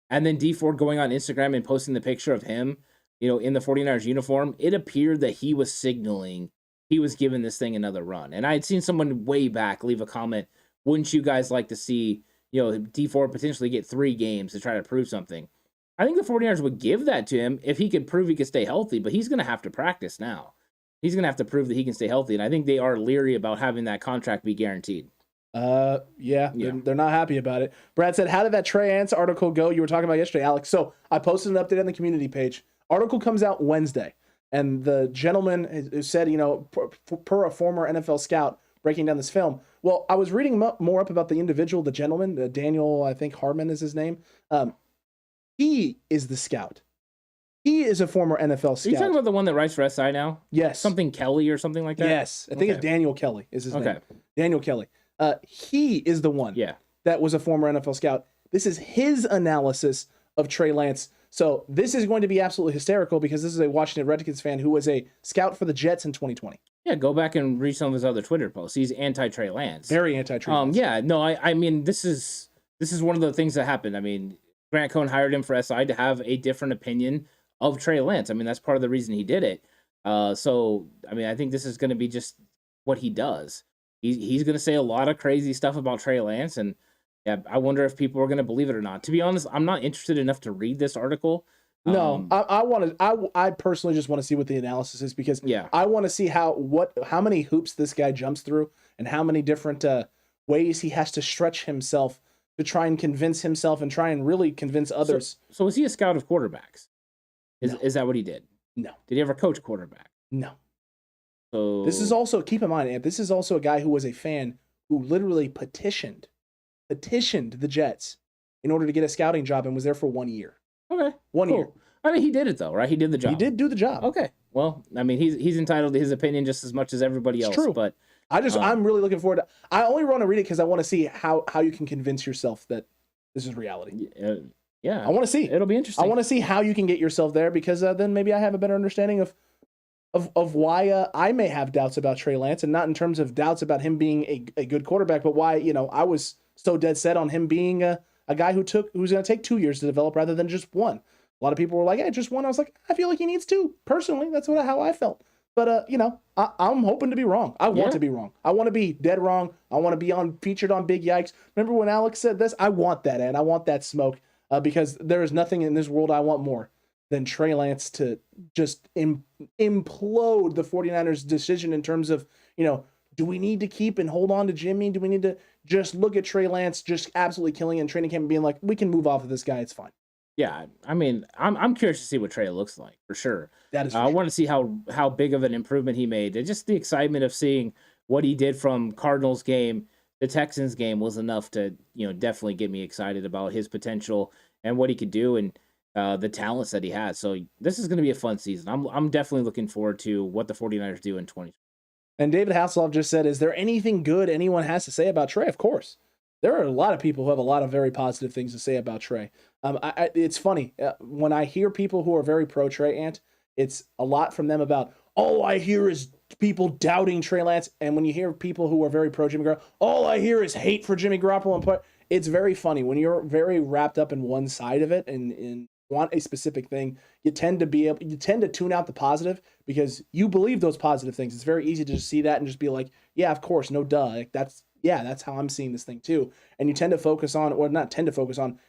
and then D Ford going on Instagram and posting the picture of him, you know, in the 49ers uniform, it appeared that he was signaling he was giving this thing another run. And I had seen someone way back leave a comment, wouldn't you guys like to see, you know, D Ford potentially get 3 games to try to prove something? I think the 49ers would give that to him if he could prove he could stay healthy, but he's going to have to practice now. He's going to have to prove that he can stay healthy, and I think they are leery about having that contract be guaranteed. Yeah. They're not happy about it. Brad said, how did that Trey Lance article go you were talking about yesterday, Alex? So I posted an update on the community page. Article comes out Wednesday, and the gentleman who said, you know, per a former NFL scout breaking down this film. Well, I was reading more up about the individual, the gentleman, Daniel, I think Harmon is his name. He is the scout. He is a former NFL scout. Are you talking about the one that writes for SI now? Yes. Something Kelly or something like that? Yes. I think it's Daniel Kelly is his name. Daniel Kelly. He is the one that was a former NFL scout. This is his analysis of Trey Lance. So this is going to be absolutely hysterical, because this is a Washington Redskins fan who was a scout for the Jets in 2020. Yeah, go back and read some of his other Twitter posts. He's anti-Trey Lance. Very anti-Trey Lance. Yeah, no, I mean, this is one of the things that happened. I mean, Grant Cohn hired him for SI to have a different opinion of Trey Lance. I mean, that's part of the reason he did it. So, I mean, I think this is going to be just what he does. He's going to say a lot of crazy stuff about Trey Lance, and yeah, I wonder if people are going to believe it or not. To be honest, I'm not interested enough to read this article. No, I personally just want to see what the analysis is, because I want to see how many hoops this guy jumps through, and how many different ways he has to stretch himself to try and convince himself and try and really convince others. So was he a scout of quarterbacks? Is that what he did? No. Did he ever coach quarterback? No. So this is also, keep in mind, Amp, this is also a guy who was a fan who literally petitioned the Jets in order to get a scouting job, and was there for 1 year. Okay. 1 year. I mean, he did it though, right? He did the job. He did do the job. Okay. Well, I mean, he's entitled to his opinion just as much as everybody else. True. But I'm really looking forward to. I only want to read it because I want to see how you can convince yourself that this is reality. Yeah. I want to see. It'll be interesting. I want to see how you can get yourself there, because then maybe I have a better understanding of why I may have doubts about Trey Lance, and not in terms of doubts about him being a good quarterback, but why, you know, I was so dead set on him being a guy who's going to take 2 years to develop rather than just one. A lot of people were like, "Hey, just one." I was like, I feel like he needs 2. Personally, that's how I felt. But you know, I'm hoping to be wrong. I want to be wrong. I want to be dead wrong. I want to be featured on Big Yikes. Remember when Alex said this? I want that, and I want that smoke, because there is nothing in this world I want more than Trey Lance to just implode the 49ers decision in terms of, you know, do we need to keep and hold on to Jimmy? Do we need to just look at Trey Lance just absolutely killing it in training camp and being like, we can move off of this guy, it's fine. Yeah, I mean, I'm curious to see what Trey looks like, for sure. That is I want to see how big of an improvement he made. And just the excitement of seeing what he did from Cardinals game, the Texans game, was enough to, you know, definitely get me excited about his potential and what he could do, and the talents that he has. So this is going to be a fun season. I'm definitely looking forward to what the 49ers do in 2020. And David Hasselhoff just said, is there anything good anyone has to say about Trey? Of course. There are a lot of people who have a lot of very positive things to say about Trey. It's funny. When I hear people who are very pro-Trey, Ant, it's a lot from them about, all I hear is people doubting Trey Lance. And when you hear people who are very pro-Jimmy Garoppolo, all I hear is hate for Jimmy Garoppolo. It's very funny. When you're very wrapped up in one side of it and want a specific thing, you tend to tune out the positive, because you believe those positive things. It's very easy to just see that and just be like, yeah, of course, no duh. Like, that's how I'm seeing this thing too. And you tend to focus on, or not tend to focus on,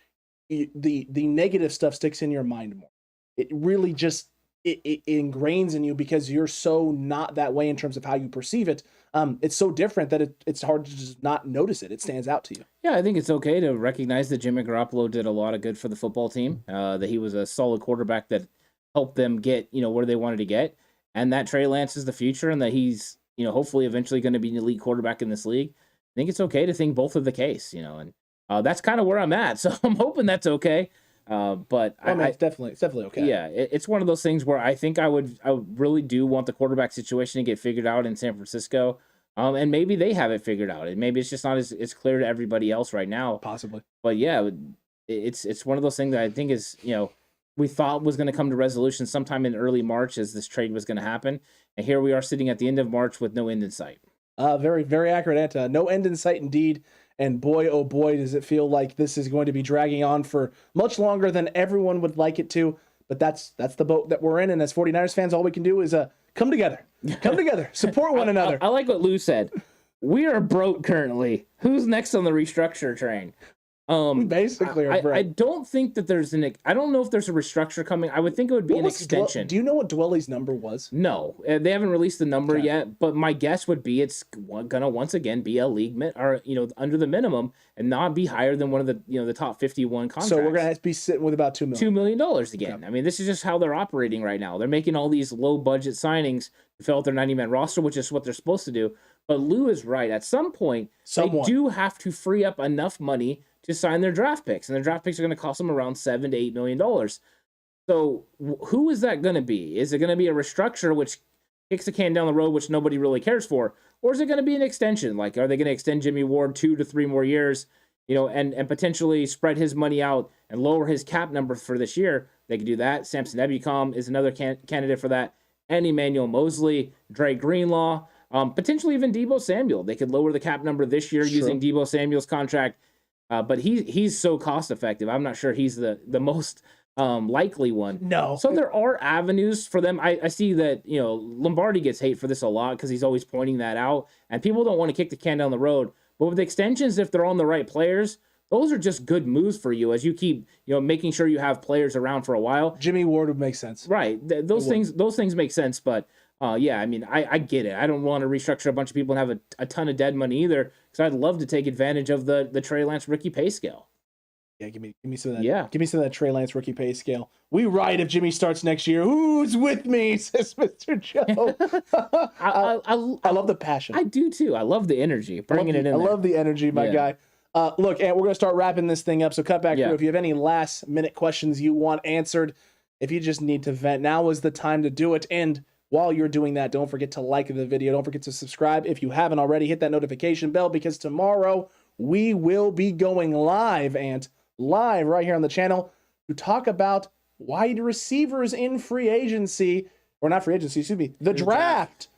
the negative stuff sticks in your mind more. It really just it ingrains in you, because you're so not that way in terms of how you perceive it. it's so different that it's hard to just not notice it. It stands out to you. Yeah, I think it's okay to recognize that Jimmy Garoppolo did a lot of good for the football team, that he was a solid quarterback that helped them get, where they wanted to get, and that Trey Lance is the future, and that he's, hopefully eventually going to be an elite quarterback in this league. I think it's okay to think both of the case, and that's kind of where I'm at. So I'm hoping that's okay. But it's definitely okay. Yeah, it's one of those things where I think I would really do want the quarterback situation to get figured out in San Francisco. And maybe they have it figured out. And maybe it's just not as clear to everybody else right now. Possibly. But yeah, it's one of those things that I think is, we thought was going to come to resolution sometime in early March as this trade was going to happen. And here we are sitting at the end of March with no end in sight. Very, very accurate, Anta. No end in sight indeed. And boy, oh boy, does it feel like this is going to be dragging on for much longer than everyone would like it to. But that's the boat that we're in. And as 49ers fans, all we can do is come together. Come together. Support one another. I like what Lou said. We are broke currently. Who's next on the restructure train? We basically are broke. I don't think that I don't know if there's a restructure coming. I would think it would be an extension. Do you know what Dwelley's number was? No, they haven't released the number yet, but my guess would be it's gonna once again be a league under the minimum and not be higher than one of the the top 51 contracts. So we're gonna be sitting with about $2 million. $2 million again. I mean, this is just how they're operating right now. They're making all these low budget signings to fill out their 90-man roster, which is what they're supposed to do. But Lou is right. At some point, they do have to free up enough money to sign their draft picks, and their draft picks are going to cost them around $7 to $8 million. So who is that going to be? Is it going to be a restructure, which kicks the can down the road, which nobody really cares for, or is it going to be an extension? Like, are they going to extend Jimmy Ward 2 to 3 more years, and potentially spread his money out and lower his cap number for this year? They could do that. Samson Ebukam is another candidate for that. And Emmanuel Mosley, Dre Greenlaw, potentially even Deebo Samuel. They could lower the cap number this year using Deebo Samuel's contract. But he's so cost effective. I'm not sure he's the most likely one. No. So there are avenues for them. I see that Lombardi gets hate for this a lot because he's always pointing that out, and people don't want to kick the can down the road. But with extensions, if they're on the right players, those are just good moves for you as you keep making sure you have players around for a while. Jimmy Ward would make sense. Right. Those things make sense, but. Yeah, I mean, I get it. I don't want to restructure a bunch of people and have a ton of dead money either, because I'd love to take advantage of the Trey Lance rookie pay scale. Yeah, give me some of that. Yeah. Give me some of that Trey Lance rookie pay scale. We ride if Jimmy starts next year. Who's with me? Says Mr. Joe. I love the passion. I do too. I love the energy. Bringing it in. I love the energy, my guy. Look, and we're gonna start wrapping this thing up. So Cutback crew, if you have any last minute questions you want answered, if you just need to vent, now is the time to do it. And while you're doing that, don't forget to like the video. Don't forget to subscribe. If you haven't already, hit that notification bell, because tomorrow we will be going live right here on the channel to talk about wide receivers in free agency, or not free agency, excuse me, the draft.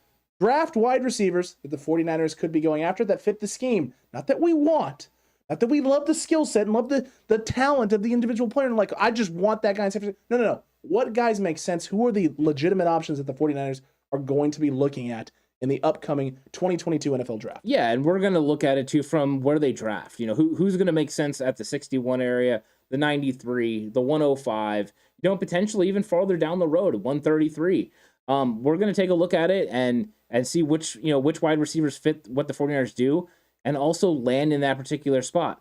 Draft wide receivers that the 49ers could be going after that fit the scheme. Not that we want, not that we love the skill set and love the talent of the individual player. And like, I just want that guy in San Francisco. No. What guys make sense? Who are the legitimate options that the 49ers are going to be looking at in the upcoming 2022 NFL draft? Yeah, and we're going to look at it too from where they draft. Who's going to make sense at the 61 area, the 93, the 105, potentially even farther down the road, 133. We're going to take a look at it and see which wide receivers fit what the 49ers do, and also land in that particular spot.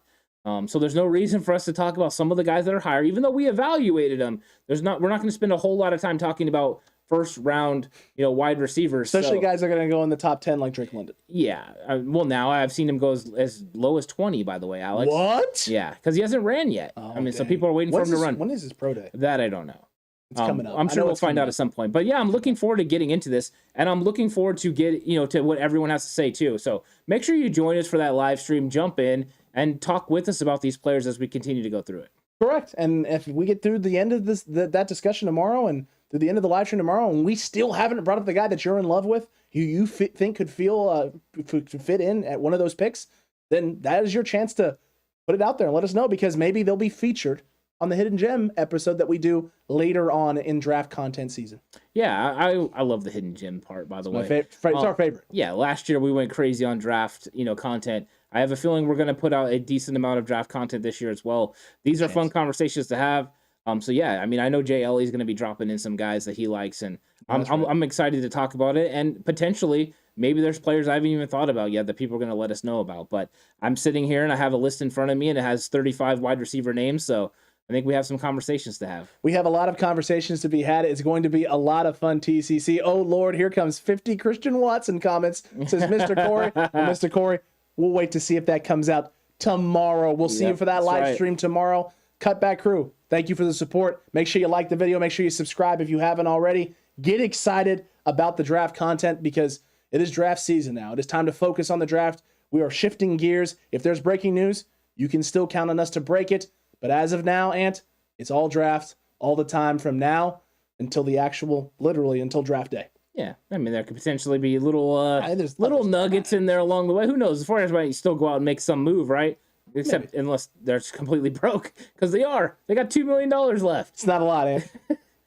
So there's no reason for us to talk about some of the guys that are higher, even though we evaluated them. We're not going to spend a whole lot of time talking about first round, wide receivers. Especially guys that are going to go in the top 10 like Drake London. Yeah. Well, now I've seen him go as low as 20, by the way, Alex. What? Yeah, because he hasn't ran yet. So people are waiting for him to run. When is his pro day? That I don't know. It's coming up. I'm sure we'll find out at some point. But yeah, I'm looking forward to getting into this, and I'm looking forward to to what everyone has to say too. So make sure you join us for that live stream. Jump in and talk with us about these players as we continue to go through it. Correct. And if we get through the end of that discussion tomorrow and through the end of the live stream tomorrow, and we still haven't brought up the guy that you're in love with, who you think could fit in at one of those picks, then that is your chance to put it out there and let us know, because maybe they'll be featured on the Hidden Gem episode that we do later on in draft content season. Yeah, I love the Hidden Gem part, by the way. It's our favorite. Yeah, last year we went crazy on draft, content. I have a feeling we're going to put out a decent amount of draft content this year as well. These are fun conversations to have. So yeah, I mean, I know Jay Ellie's going to be dropping in some guys that he likes, and I'm excited to talk about it and potentially maybe there's players I haven't even thought about yet that people are going to let us know about. But I'm sitting here and I have a list in front of me and it has 35 wide receiver names. So I think we have some conversations to have. We have a lot of conversations to be had. It's going to be a lot of fun, TCC. Oh, Lord, here comes 50 Christian Watson comments, says Mr. Corey. And Mr. Corey, we'll wait to see if that comes out tomorrow. We'll see you for that live stream tomorrow. Cutback crew, thank you for the support. Make sure you like the video. Make sure you subscribe if you haven't already. Get excited about the draft content because it is draft season now. It is time to focus on the draft. We are shifting gears. If there's breaking news, you can still count on us to break it. But as of now, Ant, it's all draft all the time from now until the actual, literally until draft day. Yeah, I mean, there could potentially be little nuggets in there along the way. Who knows? The 49ers might still go out and make some move, right? Except unless they're just completely broke, because they are. They got $2 million left. It's not a lot, Ant.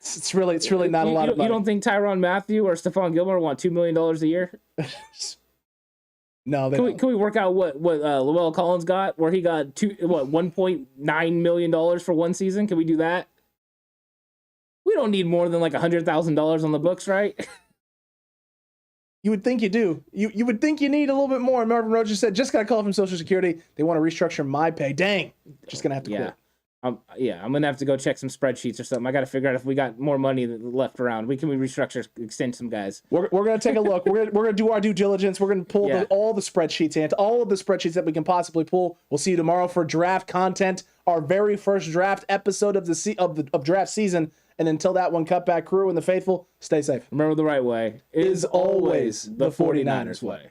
It's really not a lot of money. You don't think Tyrann Mathieu or Stephon Gilmore want $2 million a year? No, can we work out what Llewellyn Collins got, where he got $1.9 million for one season? Can we do that? We don't need more than like $100,000 on the books, right? You would think you do. You would think you need a little bit more. Marvin Roach said, just got a call from Social Security. They want to restructure my pay. Dang. Just going to have to quit. I'm going to have to go check some spreadsheets or something. I got to figure out if we got more money left around. We restructure, extend some guys. We're going to take a look. We're going to do our due diligence. We're going to pull all the spreadsheets, and all of the spreadsheets that we can possibly pull. We'll see you tomorrow for draft content, our very first draft episode of draft season. And until that one, Cutback crew and the faithful, stay safe. Remember, the right way is always the 49ers way.